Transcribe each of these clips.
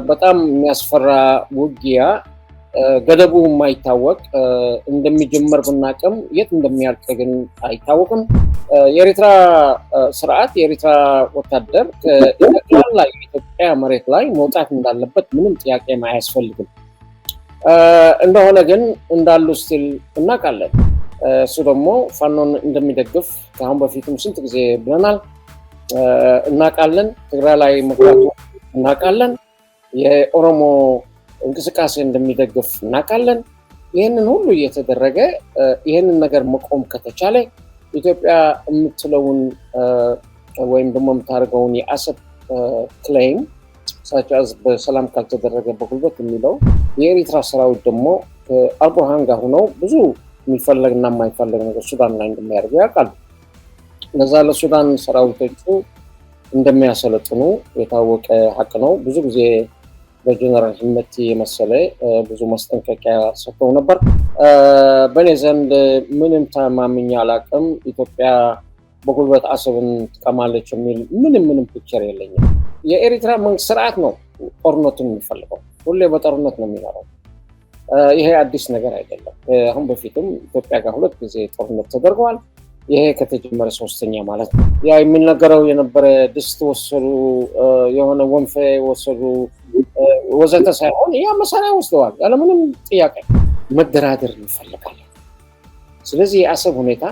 በጣም የሚያስፈራ ውጊያ ገደቡ የማይታወቅ እንደሚጀመር ብናቅም የት እንደሚያልቅ ግን አይታወቅም። የኤርትራ ስርዓት የኤርትራ ወታደር ከጠቅላላ የኢትዮጵያ መሬት ላይ መውጣት እንዳለበት ምንም ጥያቄ አያስፈልግም። እንደሆነ ግን እንዳሉ ስቲል እናውቃለን። እሱ ደግሞ ፋኖን እንደሚደግፍ ከአሁን በፊትም ስንት ጊዜ ብለናል። እናውቃለን። ትግራይ ላይ መግባቱ እናውቃለን። የኦሮሞ እንቅስቃሴ እንደሚደግፍ እናውቃለን። ይህንን ሁሉ እየተደረገ ይህንን ነገር መቆም ከተቻለ ኢትዮጵያ የምትለውን ወይም ደግሞ የምታደርገውን የአሰብ ክሌም ሳቻዝ በሰላም ካልተደረገ በጉልበት የሚለው የኤርትራ ሰራዊት ደግሞ አልቡርሃን ጋር ሆነው ብዙ የሚፈለግና የማይፈለግ ነገር ሱዳን ላይ እንደሚያደርጉ ያውቃሉ። ለዛ ለሱዳን ሰራዊቶቹ እንደሚያሰለጥኑ የታወቀ ሀቅ ነው። ብዙ ጊዜ በጀነራል ህመቲ የመሰለ ብዙ ማስጠንቀቂያ ሰጥተው ነበር። በእኔ ዘንድ ምንም ተማምኜ አላውቅም። ኢትዮጵያ በጉልበት አሰብን ትቀማለች የሚል ምንም ፒክቸር የለኝም። የኤርትራ መንግስት ስርዓት ነው ጦርነቱን የሚፈልገው። ሁሌ በጦርነት ነው የሚኖረው። ይሄ አዲስ ነገር አይደለም። አሁን በፊትም ኢትዮጵያ ጋር 2 ጊዜ ጦርነት ተደርገዋል። ይሄ ከተጀመረ 3ኛ ማለት ነው። ያ የሚነገረው የነበረ ድስት ወሰዱ፣ የሆነ ወንፌ ወሰዱ ወዘተ ሳይሆን ያ መሳሪያ ወስደዋል። ያለምንም ጥያቄ መደራደር እንፈልጋለን። ስለዚህ የአሰብ ሁኔታ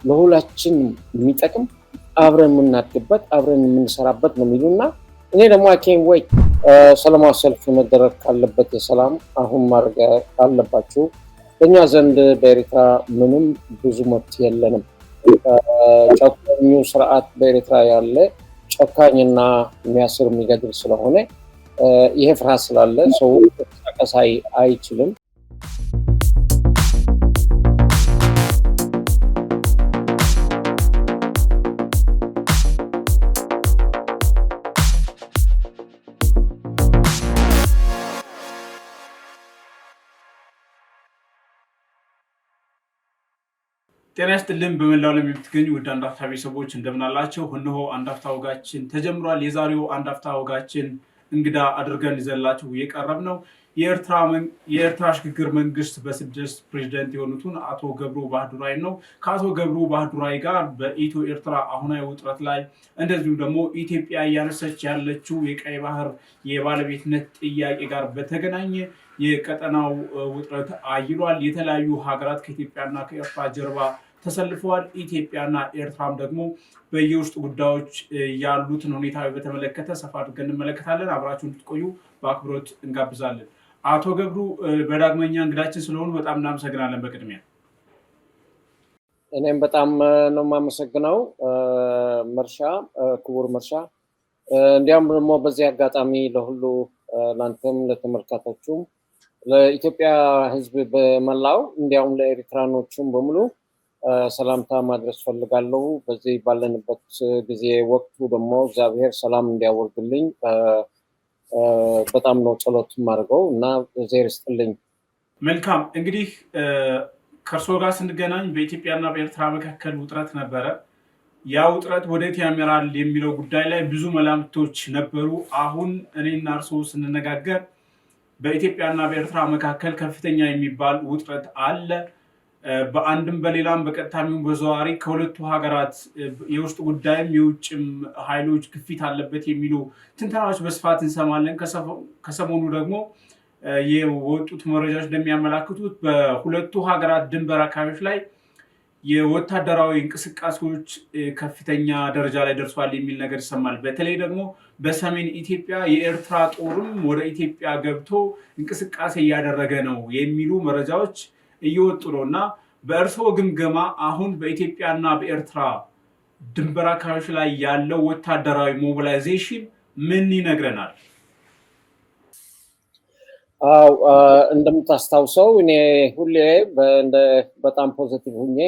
ለሁላችን የሚጠቅም አብረን የምናድግበት አብረን የምንሰራበት ነው የሚሉና እኔ ደግሞ አኬን ወይ ሰላማዊ ሰልፍ መደረግ ካለበት የሰላም አሁን ማድረግ አለባችሁ። በእኛ ዘንድ በኤርትራ ምንም ብዙ መብት የለንም። ጨካኙ ስርዓት በኤርትራ ያለ ጨካኝና የሚያስር የሚገድል ስለሆነ ይሄ ፍርሃት ስላለ ሰው ተንቀሳቀስ አይችልም። ጤና ይስጥልን። በመላው ዓለም የምትገኙ ውድ አንድ አፍታ ቤተሰቦች እንደምን አላችሁ? እነሆ አንድ አፍታ ወጋችን ተጀምሯል። የዛሬው አንድ አፍታ ወጋችን እንግዳ አድርገን ይዘላችሁ የቀረብ ነው የኤርትራ ሽግግር መንግስት በ6 ፕሬዝዳንት የሆኑትን አቶ ገብሩ ባህዱራይ ነው። ከአቶ ገብሩ ባህዱራይ ጋር በኢትዮ ኤርትራ አሁናዊ ውጥረት ላይ እንደዚሁም ደግሞ ኢትዮጵያ እያነሳች ያለችው የቀይ ባህር የባለቤትነት ጥያቄ ጋር በተገናኘ የቀጠናው ውጥረት አይሏል። የተለያዩ ሀገራት ከኢትዮጵያና ከኤርትራ ጀርባ ተሰልፈዋል። ኢትዮጵያና ኤርትራም ደግሞ በየውስጥ ጉዳዮች ያሉትን ሁኔታ በተመለከተ ሰፋ አድርገን እንመለከታለን። አብራችሁ እንድትቆዩ በአክብሮት እንጋብዛለን። አቶ ገብሩ በዳግመኛ እንግዳችን ስለሆኑ በጣም እናመሰግናለን። በቅድሚያ እኔም በጣም ነው የማመሰግነው መርሻ፣ ክቡር መርሻ። እንዲያም ደግሞ በዚህ አጋጣሚ ለሁሉ ላንተም ለተመልካቾቹም ለኢትዮጵያ ሕዝብ በመላው እንዲያውም ለኤርትራኖቹም በሙሉ ሰላምታ ማድረስ ፈልጋለሁ። በዚህ ባለንበት ጊዜ ወቅቱ ደግሞ እግዚአብሔር ሰላም እንዲያወርድልኝ በጣም ነው ጸሎት ማድረገው እና እግዚአብሔር ይስጥልኝ። መልካም። እንግዲህ ከእርሶ ጋር ስንገናኝ በኢትዮጵያና በኤርትራ መካከል ውጥረት ነበረ። ያ ውጥረት ወዴት ያመራል የሚለው ጉዳይ ላይ ብዙ መላምቶች ነበሩ። አሁን እኔና እርሶ ስንነጋገር በኢትዮጵያና በኤርትራ መካከል ከፍተኛ የሚባል ውጥረት አለ። በአንድም በሌላም በቀጥታም በዘዋሪ ከሁለቱ ሀገራት የውስጥ ጉዳይም የውጭም ኃይሎች ግፊት አለበት የሚሉ ትንተናዎች በስፋት እንሰማለን። ከሰሞኑ ደግሞ የወጡት መረጃዎች እንደሚያመላክቱት በሁለቱ ሀገራት ድንበር አካባቢዎች ላይ የወታደራዊ እንቅስቃሴዎች ከፍተኛ ደረጃ ላይ ደርሷል የሚል ነገር ይሰማል። በተለይ ደግሞ በሰሜን ኢትዮጵያ የኤርትራ ጦርም ወደ ኢትዮጵያ ገብቶ እንቅስቃሴ እያደረገ ነው የሚሉ መረጃዎች እየወጡ ነው እና በእርስዎ ግምገማ አሁን በኢትዮጵያና በኤርትራ ድንበር አካባቢዎች ላይ ያለው ወታደራዊ ሞቢላይዜሽን ምን ይነግረናል? አው እንደምታስታውሰው እኔ ሁሌ በጣም ፖዚቲቭ ሁኜ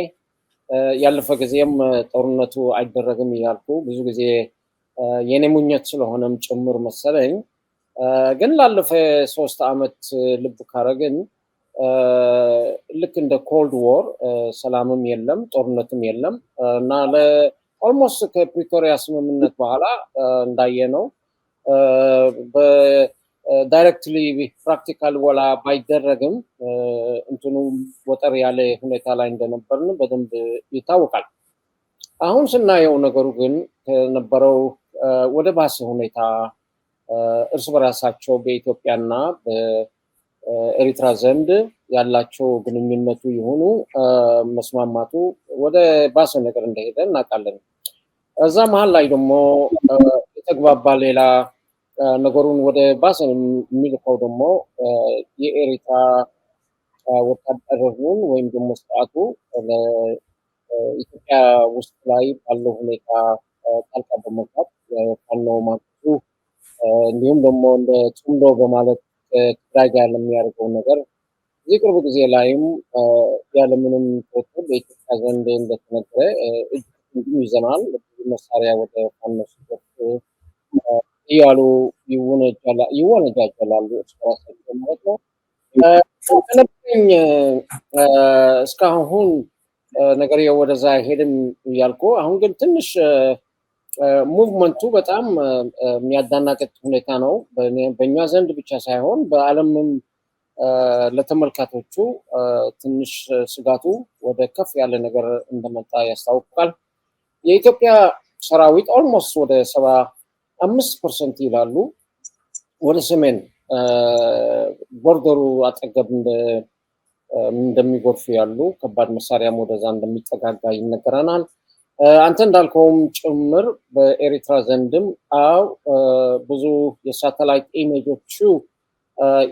ያለፈ ጊዜም ጦርነቱ አይደረግም እያልኩ ብዙ ጊዜ የኔ ሙኘት ስለሆነም ጭምር መሰለኝ። ግን ላለፈ 3 ዓመት ልብ ካረግን ልክ እንደ ኮልድ ዎር ሰላምም የለም ጦርነትም የለም እና ኦልሞስት ከፕሪቶሪያ ስምምነት በኋላ እንዳየነው ዳይሬክትሊ ፕራክቲካል ወላ ባይደረግም እንትኑ ወጠር ያለ ሁኔታ ላይ እንደነበርን በደንብ ይታወቃል። አሁን ስናየው ነገሩ ግን ከነበረው ወደ ባሰ ሁኔታ እርስ በራሳቸው በኢትዮጵያና በኤሪትራ ዘንድ ያላቸው ግንኙነቱ ይሁኑ መስማማቱ ወደ ባሰ ነገር እንደሄደ እናውቃለን። እዛ መሀል ላይ ደግሞ የተግባባ ሌላ ነገሩን ወደ ባሰ የሚልከው ደግሞ የኤሪትራ ወታደሩን ወይም ደግሞ ስርዓቱ ኢትዮጵያ ውስጥ ላይ ባለው ሁኔታ ጣልቃ በመግባት ፋኖ ማለቱ እንዲሁም ደግሞ እንደ ጽምዶ በማለት ትግራይ ጋር ለሚያደርገው ነገር እዚህ ቅርብ ጊዜ ላይም ያለምንም ትክክል በኢትዮጵያ ዘንድ እንደተነገረ እጅ ይዘናል መሳሪያ ወደ ፋኖ ሲገፍ እያሉ ይወነጃጀላሉ እርስ በራሳቸው ማለት ነው። ከነበረኝ እስካሁን ነገር ወደዛ ሄድም እያልኩ አሁን ግን ትንሽ ሙቭመንቱ በጣም የሚያዳናቅጥ ሁኔታ ነው። በእኛ ዘንድ ብቻ ሳይሆን በዓለምም ለተመልካቾቹ ትንሽ ስጋቱ ወደ ከፍ ያለ ነገር እንደመጣ ያስታውቃል። የኢትዮጵያ ሰራዊት ኦልሞስት ወደ 75% ይላሉ ወደ ሰሜን ቦርደሩ አጠገብ እንደሚጎርፉ ያሉ ከባድ መሳሪያም ወደዛ እንደሚጠጋጋ ይነገረናል። አንተ እንዳልከውም ጭምር በኤሪትራ ዘንድም ብዙ የሳተላይት ኢሜጆቹ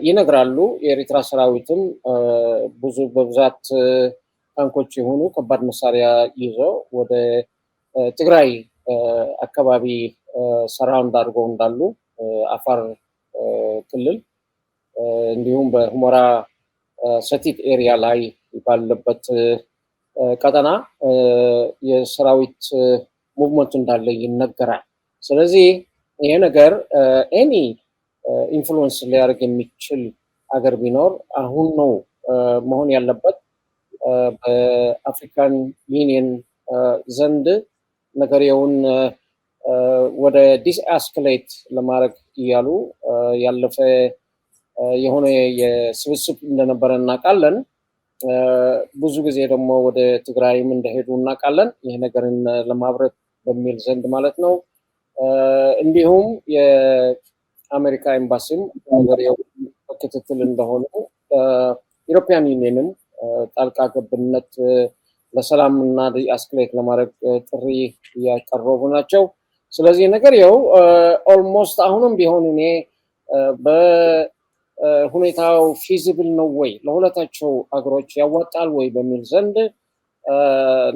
ይነግራሉ። የኤሪትራ ሰራዊትም ብዙ በብዛት ታንኮች የሆኑ ከባድ መሳሪያ ይዘው ወደ ትግራይ አካባቢ ሰራውንድ አድርገው እንዳሉ አፋር ክልል እንዲሁም በሁመራ ሰቲት ኤሪያ ላይ ባለበት ቀጠና የሰራዊት ሙቭመንት እንዳለ ይነገራል። ስለዚህ ይሄ ነገር ኤኒ ኢንፍሉዌንስ ሊያደርግ የሚችል ሀገር ቢኖር አሁን ነው መሆን ያለበት። በአፍሪካን ዩኒየን ዘንድ ነገርየውን ወደ ዲስአስክሌት ለማድረግ እያሉ ያለፈ የሆነ የስብስብ እንደነበረ እናውቃለን። ብዙ ጊዜ ደግሞ ወደ ትግራይም እንደሄዱ እናውቃለን። ይህ ነገርን ለማብረት በሚል ዘንድ ማለት ነው። እንዲሁም የአሜሪካ ኤምባሲም ነገርየው ክትትል እንደሆነ ኢሮፒያን ዩኒየንም ጣልቃ ገብነት ለሰላም እና ዲስአስክሌት ለማድረግ ጥሪ እያቀረቡ ናቸው። ስለዚህ ነገርየው ኦልሞስት አሁንም ቢሆን እኔ በሁኔታው ፊዚብል ነው ወይ ለሁለታቸው አገሮች ያዋጣል ወይ በሚል ዘንድ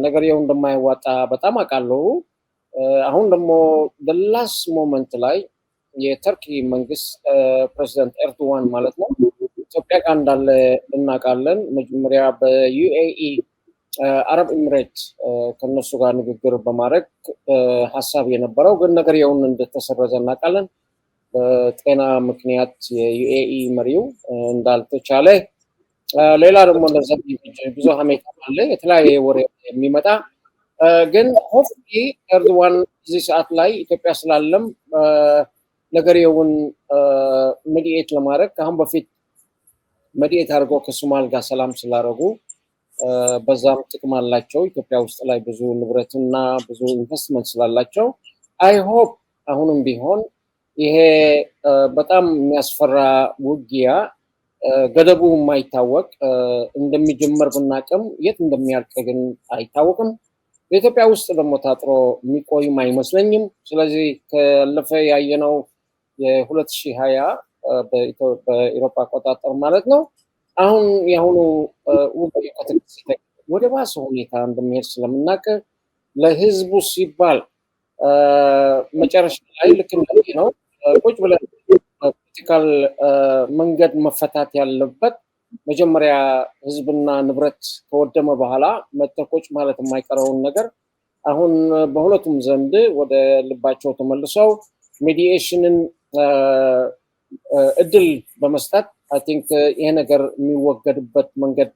ነገርየው እንደማይዋጣ በጣም አውቃለሁ። አሁን ደግሞ በላስ ሞመንት ላይ የተርኪ መንግስት ፕሬዚደንት ኤርዶዋን ማለት ነው ኢትዮጵያ ጋር እንዳለ እናውቃለን። መጀመሪያ በዩኤኢ አረብ ኤሚሬት ከነሱ ጋር ንግግር በማድረግ ሀሳብ የነበረው ግን ነገርየውን እንደተሰረዘ እናውቃለን። በጤና ምክንያት የዩኤኢ መሪው እንዳልተቻለ ሌላ ደግሞ እንደዛ ብዙ ሀሜታ አለ የተለያየ ወሬ የሚመጣ ግን ሆፕሊ ኤርዶዋን እዚህ ሰዓት ላይ ኢትዮጵያ ስላለም ነገርየውን ሚዲኤት ለማድረግ ከአሁን በፊት ሚዲኤት አድርገው ከሶማል ጋር ሰላም ስላደረጉ በዛም ጥቅም አላቸው። ኢትዮጵያ ውስጥ ላይ ብዙ ንብረትና ብዙ ኢንቨስትመንት ስላላቸው አይ ሆፕ አሁንም ቢሆን ይሄ በጣም የሚያስፈራ ውጊያ ገደቡ የማይታወቅ እንደሚጀመር ብናቅም የት እንደሚያልቅ ግን አይታወቅም። በኢትዮጵያ ውስጥ ደግሞ ታጥሮ የሚቆይም አይመስለኝም። ስለዚህ ካለፈ ያየነው የ2020 በኢሮፓ አቆጣጠር ማለት ነው አሁን የአሁኑ ውጊያ ከተከሰተ ወደ ባሰ ሁኔታ እንደሚሄድ ስለምናውቅ ለህዝቡ ሲባል መጨረሻ ላይ ልክ እንደዚህ ነው ቁጭ ብለን ፖለቲካል መንገድ መፈታት ያለበት መጀመሪያ ህዝብና ንብረት ከወደመ በኋላ መተቆጭ ማለት የማይቀረውን ነገር አሁን በሁለቱም ዘንድ ወደ ልባቸው ተመልሰው ሜዲዬሽንን እድል በመስጠት አይ ቲንክ ይሄ ነገር የሚወገድበት መንገድ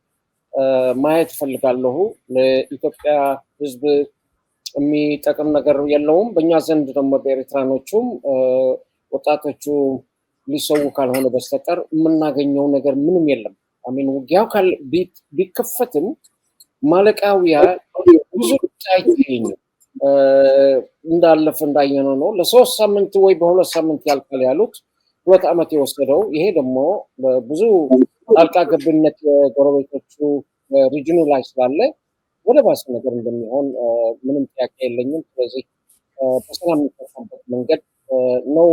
ማየት ፈልጋለሁ። ለኢትዮጵያ ህዝብ የሚጠቅም ነገር የለውም። በእኛ ዘንድ ደግሞ በኤርትራኖቹም ወጣቶቹ ሊሰው ካልሆነ በስተቀር የምናገኘው ነገር ምንም የለም። አሜን ውጊያው ቢከፈትም ማለቃዊያ ብዙ አይገኝም። እንዳለፈ እንዳየነው ነው። ለ3 ሳምንት ወይ በ2 ሳምንት ያልቃል ያሉት 2 ዓመት የወሰደው። ይሄ ደግሞ ብዙ ጣልቃ ገብነት ጎረቤቶቹ ሪጅኑ ላይ ስላለ ወደ ባሰ ነገር እንደሚሆን ምንም ጥያቄ የለኝም። ስለዚህ በሰላም የሚፈታበት መንገድ ነው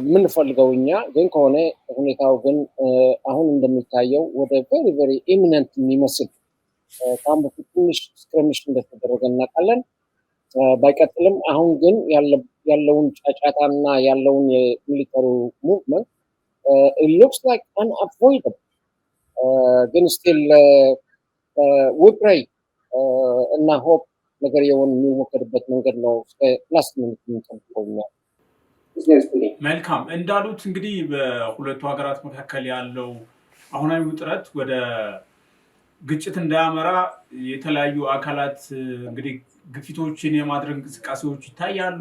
የምንፈልገው እኛ። ግን ከሆነ ሁኔታው ግን አሁን እንደሚታየው ወደ ቬሪ ቬሪ ኢሚነንት የሚመስል ከአሁን በፊት ትንሽ ስክሪምሽ እንደተደረገ እናውቃለን። ባይቀጥልም አሁን ግን ያለውን ጫጫታና ያለውን የሚሊተሪ ሙቭመንት it looks like unavoidable ግን still we pray እና hope ነገር የሆነ የሚሞከርበት መንገድ ነው ላስት ሚኒት የምንጠብቀው። መልካም እንዳሉት እንግዲህ በሁለቱ ሀገራት መካከል ያለው አሁናዊ ውጥረት ወደ ግጭት እንዳያመራ የተለያዩ አካላት እንግዲህ ግፊቶችን የማድረግ እንቅስቃሴዎች ይታያሉ።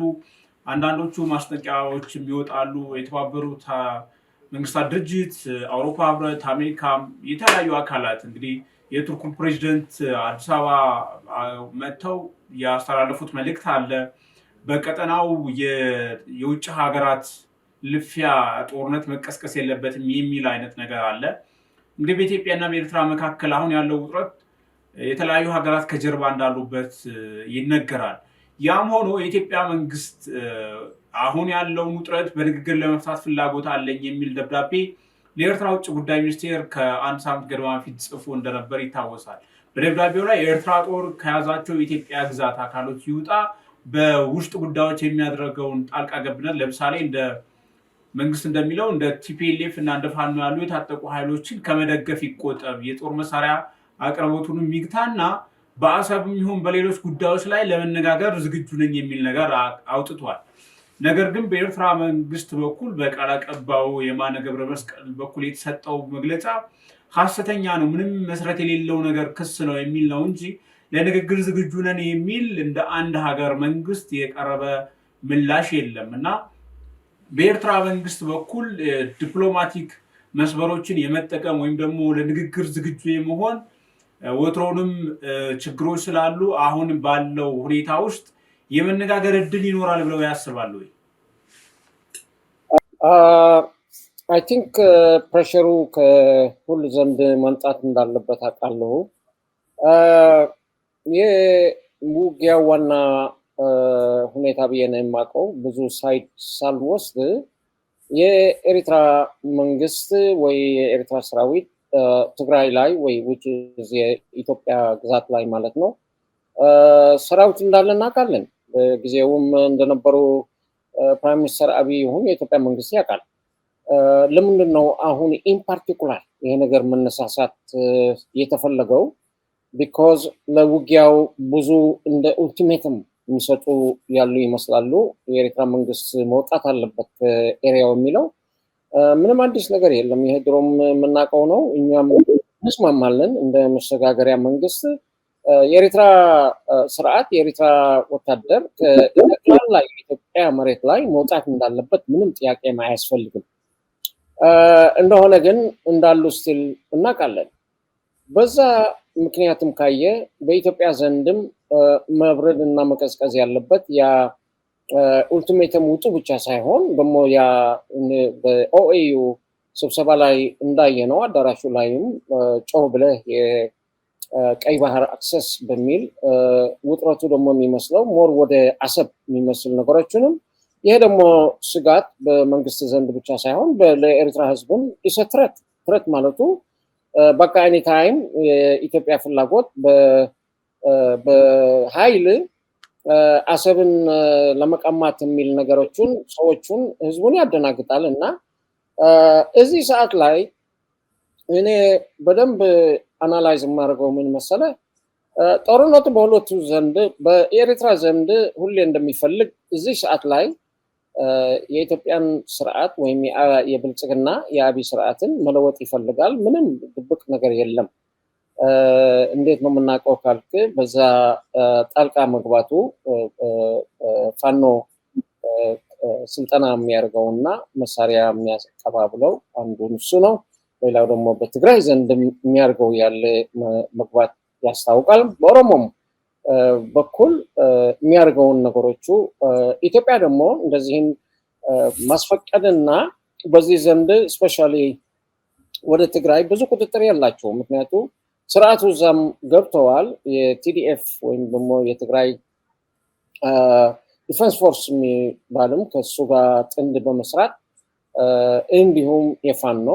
አንዳንዶቹ ማስጠንቀቂያዎች ይወጣሉ። የተባበሩት መንግስታት ድርጅት፣ አውሮፓ ህብረት፣ አሜሪካም የተለያዩ አካላት እንግዲህ የቱርኩ ፕሬዚደንት አዲስ አበባ መጥተው ያስተላለፉት መልእክት አለ። በቀጠናው የውጭ ሀገራት ልፊያ ጦርነት መቀስቀስ የለበትም የሚል አይነት ነገር አለ። እንግዲህ በኢትዮጵያና በኤርትራ መካከል አሁን ያለው ውጥረት የተለያዩ ሀገራት ከጀርባ እንዳሉበት ይነገራል። ያም ሆኖ የኢትዮጵያ መንግስት አሁን ያለውን ውጥረት በንግግር ለመፍታት ፍላጎት አለኝ የሚል ደብዳቤ ለኤርትራ ውጭ ጉዳይ ሚኒስቴር ከ1 ሳምንት ገደማ በፊት ጽፎ እንደነበር ይታወሳል። በደብዳቤው ላይ የኤርትራ ጦር ከያዛቸው የኢትዮጵያ ግዛት አካሎች ይውጣ፣ በውስጥ ጉዳዮች የሚያደርገውን ጣልቃ ገብነት ለምሳሌ እንደ መንግስት እንደሚለው እንደ ቲፒኤልኤፍ እና እንደ ፋኖ ያሉ የታጠቁ ኃይሎችን ከመደገፍ ይቆጠብ፣ የጦር መሳሪያ አቅርቦቱን ሚግታና በአሰብም ይሁን በሌሎች ጉዳዮች ላይ ለመነጋገር ዝግጁ ነኝ የሚል ነገር አውጥቷል። ነገር ግን በኤርትራ መንግስት በኩል በቃል አቀባዩ የማነ ገብረ መስቀል በኩል የተሰጠው መግለጫ ሐሰተኛ ነው፣ ምንም መሰረት የሌለው ነገር ክስ ነው የሚል ነው እንጂ ለንግግር ዝግጁ ነን የሚል እንደ አንድ ሀገር መንግስት የቀረበ ምላሽ የለም እና በኤርትራ መንግስት በኩል ዲፕሎማቲክ መስመሮችን የመጠቀም ወይም ደግሞ ለንግግር ዝግጁ የመሆን ወትሮንም ችግሮች ስላሉ አሁን ባለው ሁኔታ ውስጥ የመነጋገር እድል ይኖራል ብለው ያስባሉ ወይ? አይ ቲንክ ፕሬሸሩ ከሁሉ ዘንድ መምጣት እንዳለበት አውቃለሁ። የውጊያው ዋና ሁኔታ ብዬ ነው የማውቀው። ብዙ ሳይድ ሳልወስድ የኤርትራ መንግስት ወይ የኤርትራ ሰራዊት ትግራይ ላይ ወይ የኢትዮጵያ ግዛት ላይ ማለት ነው ሰራዊት እንዳለ እናውቃለን። በጊዜውም እንደነበሩ ፕራይም ሚኒስተር አብይ ይሁን የኢትዮጵያ መንግስት ያውቃል። ለምንድን ነው አሁን ኢን ፓርቲኩላር ይሄ ነገር መነሳሳት የተፈለገው? ቢኮዝ ለውጊያው ብዙ እንደ ኡልቲሜተም የሚሰጡ ያሉ ይመስላሉ። የኤርትራ መንግስት መውጣት አለበት ኤሪያው የሚለው ምንም አዲስ ነገር የለም። ይሄ ድሮም የምናውቀው ነው። እኛም እንስማማለን እንደ መሸጋገሪያ መንግስት የኤርትራ ስርዓት የኤርትራ ወታደር ከጠቅላላ የኢትዮጵያ መሬት ላይ መውጣት እንዳለበት ምንም ጥያቄ አያስፈልግም። እንደሆነ ግን እንዳሉ ስቲል እናውቃለን። በዛ ምክንያትም ካየ በኢትዮጵያ ዘንድም መብረድ እና መቀዝቀዝ ያለበት ያ ኡልቲሜተም ውጡ ብቻ ሳይሆን ደግሞ ያ በኦኤዩ ስብሰባ ላይ እንዳየ ነው አዳራሹ ላይም ጮህ ብለህ የቀይ ባህር አክሰስ በሚል ውጥረቱ ደግሞ የሚመስለው ሞር ወደ አሰብ የሚመስል ነገሮችንም ይሄ ደግሞ ስጋት በመንግስት ዘንድ ብቻ ሳይሆን ለኤርትራ ህዝብም ትረት ማለቱ በቃ ኤኒ ታይም የኢትዮጵያ ፍላጎት በኃይል አሰብን ለመቀማት የሚል ነገሮችን ሰዎቹን ህዝቡን ያደናግጣል እና እዚህ ሰዓት ላይ እኔ በደንብ አናላይዝ የማደርገው ምን መሰለ ጦርነቱ በሁለቱ ዘንድ በኤርትራ ዘንድ ሁሌ እንደሚፈልግ እዚህ ሰዓት ላይ የኢትዮጵያን ስርዓት ወይም የብልጽግና የአብይ ስርዓትን መለወጥ ይፈልጋል። ምንም ድብቅ ነገር የለም። እንዴት ነው የምናውቀው ካልክ በዛ ጣልቃ መግባቱ ፋኖ ስልጠና የሚያደርገውና መሳሪያ የሚያቀባብለው አንዱን እሱ ነው። ሌላው ደግሞ በትግራይ ዘንድ የሚያደርገው ያለ መግባት ያስታውቃል። በኦሮሞም በኩል የሚያደርገውን ነገሮቹ ኢትዮጵያ ደግሞ እንደዚህን ማስፈቀድና በዚህ ዘንድ ስፔሻሊ ወደ ትግራይ ብዙ ቁጥጥር ያላቸው ምክንያቱም ስርዓቱ እዛም ገብተዋል። የቲዲኤፍ ወይም ደግሞ የትግራይ ዲፌንስ ፎርስ የሚባልም ከሱ ጋር ጥንድ በመስራት እንዲሁም የፋኖ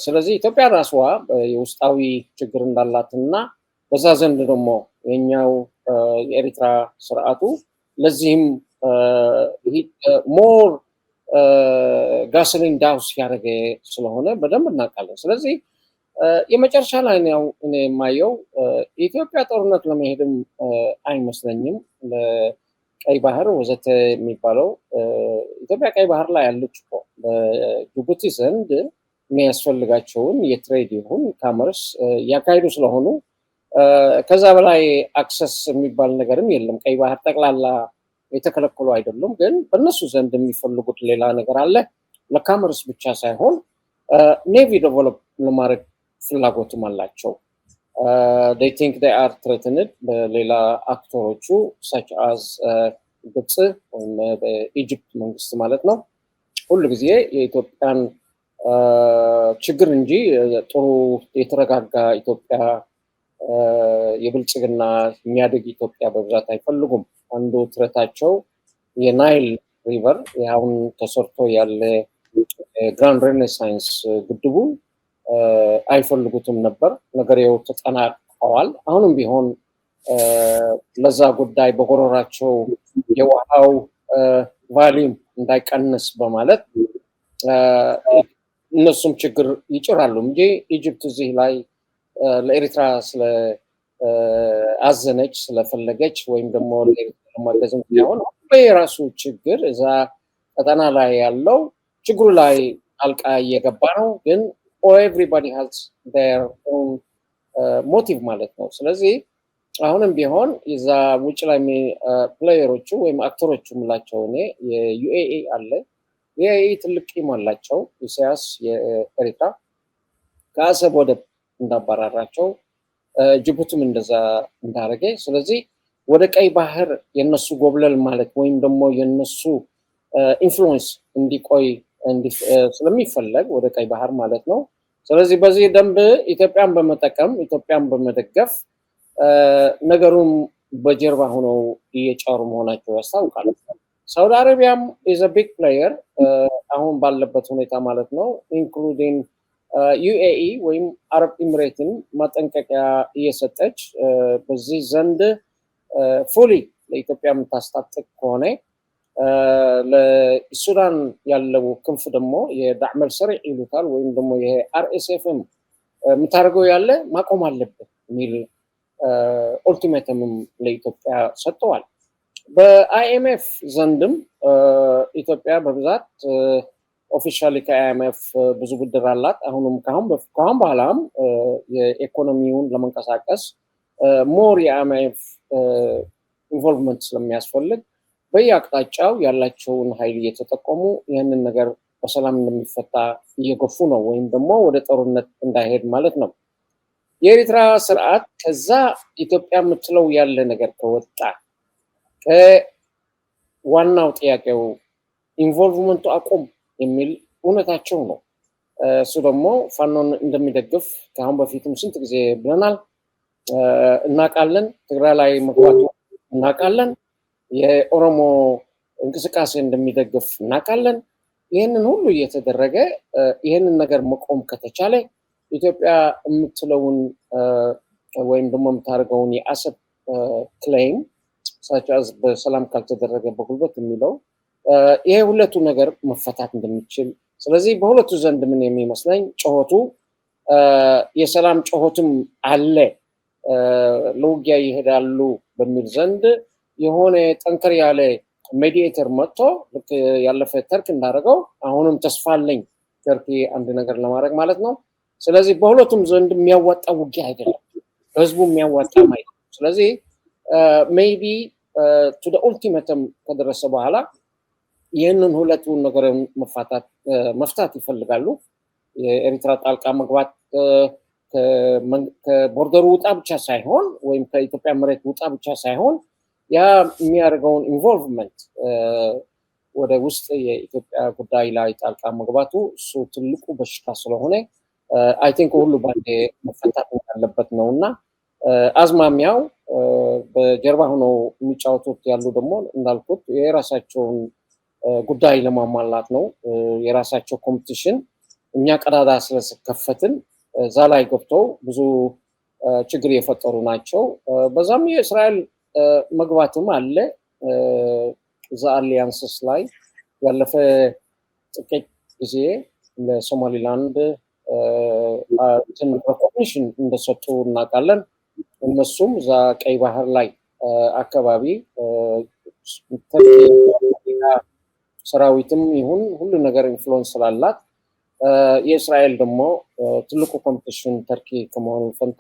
ስለዚህ ኢትዮጵያ ራስዋ የውስጣዊ ችግር እንዳላትና በዛ ዘንድ ደግሞ የኛው የኤርትራ ስርዓቱ ለዚህም ሞር ጋሶሊን ዳውስ ያደረገ ስለሆነ በደንብ እናውቃለን። ስለዚህ የመጨረሻ ላይ ነው እኔ የማየው ኢትዮጵያ ጦርነት ለመሄድም አይመስለኝም። ለቀይ ባህር ወዘተ የሚባለው ኢትዮጵያ ቀይ ባህር ላይ ያለች እኮ በጅቡቲ ዘንድ የሚያስፈልጋቸውን የትሬድ ይሁን ካመርስ ያካሂዱ ስለሆኑ ከዛ በላይ አክሰስ የሚባል ነገርም የለም። ቀይ ባህር ጠቅላላ የተከለከሉ አይደሉም፣ ግን በእነሱ ዘንድ የሚፈልጉት ሌላ ነገር አለ። ለካመርስ ብቻ ሳይሆን ኔቪ ዴቨሎፕ ለማድረግ ፍላጎትም አላቸው። they think they are threatened በሌላ አክተሮቹ such as ግብጽ ወይም በኢጅፕት መንግስት ማለት ነው ሁሉ ጊዜ የኢትዮጵያን ችግር እንጂ ጥሩ የተረጋጋ ኢትዮጵያ የብልጽግና የሚያድግ ኢትዮጵያ በብዛት አይፈልጉም። አንዱ ትረታቸው የናይል ሪቨር ያውን ተሰርቶ ያለ ግራንድ ሬኔሳንስ ግድቡ አይፈልጉትም ነበር። ነገሬው ተጠናቀዋል። አሁንም ቢሆን ለዛ ጉዳይ በጎሮራቸው የውሃው ቫሊዩም እንዳይቀንስ በማለት እነሱም ችግር ይጭራሉ እንጂ ኢጅፕት እዚህ ላይ ለኤርትራ ስለ አዘነች ስለፈለገች ወይም ደግሞ ለማገዝም ሳይሆን የራሱ ችግር እዛ ቀጠና ላይ ያለው ችግሩ ላይ አልቃ እየገባ ነው። ግን everybody has their own motive ማለት ነው። ስለዚህ አሁንም ቢሆን እዛ ውጭ ላይ ፕሌየሮቹ ወይም አክተሮቹ ምላቸው እኔ የዩኤኢ አለ የዩኤኢ ትልቅ ቂም አላቸው። ኢሳያስ የኤርትራ ከአሰብ ወደብ እንዳባራራቸው ጅቡቲም እንደዛ እንዳረገ ስለዚህ ወደ ቀይ ባህር የነሱ ጎብለል ማለት ወይም ደግሞ የነሱ ኢንፍሉዌንስ እንዲቆይ ስለሚፈለግ ወደ ቀይ ባህር ማለት ነው። ስለዚህ በዚህ ደንብ ኢትዮጵያን በመጠቀም ኢትዮጵያን በመደገፍ ነገሩን በጀርባ ሆነው እየጫሩ መሆናቸው ያስታውቃል። ሳውዲ አረቢያም is a big player አሁን ባለበት ሁኔታ ማለት ነው ኢንክሉዲንግ ዩኤኢ ወይም አረብ ኤሚሬትን ማጠንቀቂያ እየሰጠች በዚህ ዘንድ ፉሊ ለኢትዮጵያ የምታስታጥቅ ከሆነ ለሱዳን ያለው ክንፍ ደግሞ የዳዕመል ሰሪዕ ይሉታል ወይም ደግሞ የአርኤስኤፍም የምታደርገው ያለ ማቆም አለበት የሚል ኦልቲሜተምም ለኢትዮጵያ ሰጥተዋል። በአይኤምኤፍ ዘንድም ኢትዮጵያ በብዛት ኦፊሻሊ ከአይኤምኤፍ ብዙ ብድር አላት። አሁንም ካሁን በኋላም የኢኮኖሚውን ለመንቀሳቀስ ሞር የአይኤምኤፍ ኢንቮልቭመንት ስለሚያስፈልግ በየአቅጣጫው ያላቸውን ኃይል እየተጠቀሙ ይህንን ነገር በሰላም እንደሚፈታ እየገፉ ነው፣ ወይም ደግሞ ወደ ጦርነት እንዳይሄድ ማለት ነው። የኤርትራ ስርዓት ከዛ ኢትዮጵያ የምትለው ያለ ነገር ከወጣ ዋናው ጥያቄው ኢንቮልቭመንቱ አቁም የሚል እውነታቸው ነው። እሱ ደግሞ ፋኖን እንደሚደግፍ ከአሁን በፊትም ስንት ጊዜ ብለናል፣ እናውቃለን። ትግራይ ላይ መግባቱ እናውቃለን። የኦሮሞ እንቅስቃሴ እንደሚደግፍ እናውቃለን። ይህንን ሁሉ እየተደረገ ይህንን ነገር መቆም ከተቻለ ኢትዮጵያ የምትለውን ወይም ደግሞ የምታደርገውን የአሰብ ክሌም ሳቻዝ በሰላም ካልተደረገ በጉልበት የሚለው ይሄ ሁለቱ ነገር መፈታት እንደሚችል ስለዚህ በሁለቱ ዘንድ ምን የሚመስለኝ ጮሆቱ የሰላም ጮሆቱም አለ ለውጊያ ይሄዳሉ በሚል ዘንድ የሆነ ጠንከር ያለ ሜዲኤተር መጥቶ ልክ ያለፈ ተርክ እንዳደረገው አሁንም ተስፋ አለኝ ተርኪ አንድ ነገር ለማድረግ ማለት ነው። ስለዚህ በሁለቱም ዘንድ የሚያዋጣ ውጊያ አይደለም፣ ህዝቡ የሚያዋጣ ማለት ነው። ስለዚህ ሜይቢ ቱ ዘ ኡልቲሜተም ከደረሰ በኋላ ይህንን ሁለቱን ነገር መፍታት ይፈልጋሉ። የኤርትራ ጣልቃ መግባት ከቦርደሩ ውጣ ብቻ ሳይሆን ወይም ከኢትዮጵያ መሬት ውጣ ብቻ ሳይሆን ያ የሚያደርገውን ኢንቮልቭመንት ወደ ውስጥ የኢትዮጵያ ጉዳይ ላይ ጣልቃ መግባቱ እሱ ትልቁ በሽታ ስለሆነ አይ ቲንክ ሁሉ ባንዴ መፈታት ያለበት ነውና አዝማሚያው በጀርባ ሆነው የሚጫወቱት ያሉ ደግሞ እንዳልኩት የራሳቸውን ጉዳይ ለማሟላት ነው። የራሳቸው ኮምፒቲሽን እኛ ቀዳዳ ስለከፈትን እዛ ላይ ገብተው ብዙ ችግር የፈጠሩ ናቸው። በዛም የእስራኤል መግባትም አለ። እዛ አሊያንስስ ላይ ያለፈ ጥቂት ጊዜ ለሶማሊላንድ ሪኮግኒሽን እንደሰጡ እናውቃለን። እነሱም እዛ ቀይ ባህር ላይ አካባቢ ሰራዊትም ይሁን ሁሉ ነገር ኢንፍሉዌንስ ስላላት የእስራኤል ደግሞ ትልቁ ኮምፒቲሽን ተርኪ ከመሆኑ ፈንታ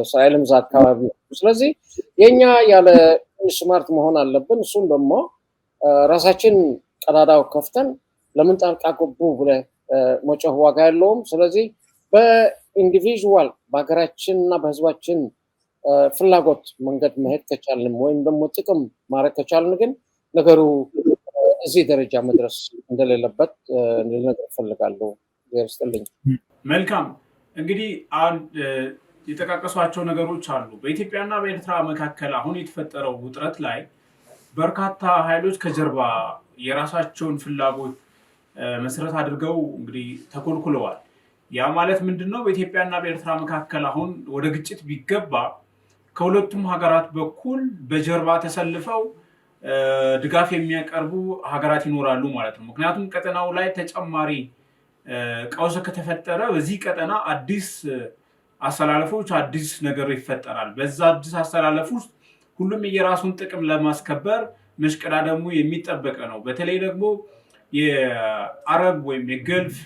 እስራኤልም እዛ አካባቢ ስለዚህ የኛ ያለ ስማርት መሆን አለብን። እሱም ደግሞ ራሳችን ቀዳዳው ከፍተን ለምን ጣልቃ ገቡ ብለህ መጮህ ዋጋ የለውም። ስለዚህ በኢንዲቪዥዋል በሀገራችንና በህዝባችን ፍላጎት መንገድ መሄድ ከቻልን ወይም ደግሞ ጥቅም ማድረግ ከቻልን ግን ነገሩ እዚህ ደረጃ መድረስ እንደሌለበት ልነግር እፈልጋለሁ። ይርስጥልኝ። መልካም እንግዲህ የጠቃቀሷቸው ነገሮች አሉ። በኢትዮጵያና በኤርትራ መካከል አሁን የተፈጠረው ውጥረት ላይ በርካታ ኃይሎች ከጀርባ የራሳቸውን ፍላጎት መሰረት አድርገው እንግዲህ ተኮልኩለዋል። ያ ማለት ምንድነው? በኢትዮጵያና በኤርትራ መካከል አሁን ወደ ግጭት ቢገባ ከሁለቱም ሀገራት በኩል በጀርባ ተሰልፈው ድጋፍ የሚያቀርቡ ሀገራት ይኖራሉ ማለት ነው። ምክንያቱም ቀጠናው ላይ ተጨማሪ ቀውስ ከተፈጠረ በዚህ ቀጠና አዲስ አሰላለፎች አዲስ ነገር ይፈጠራል። በዛ አዲስ አሰላለፍ ውስጥ ሁሉም የራሱን ጥቅም ለማስከበር መሽቀዳደሙ የሚጠበቅ ነው። በተለይ ደግሞ የአረብ ወይም የገልፍ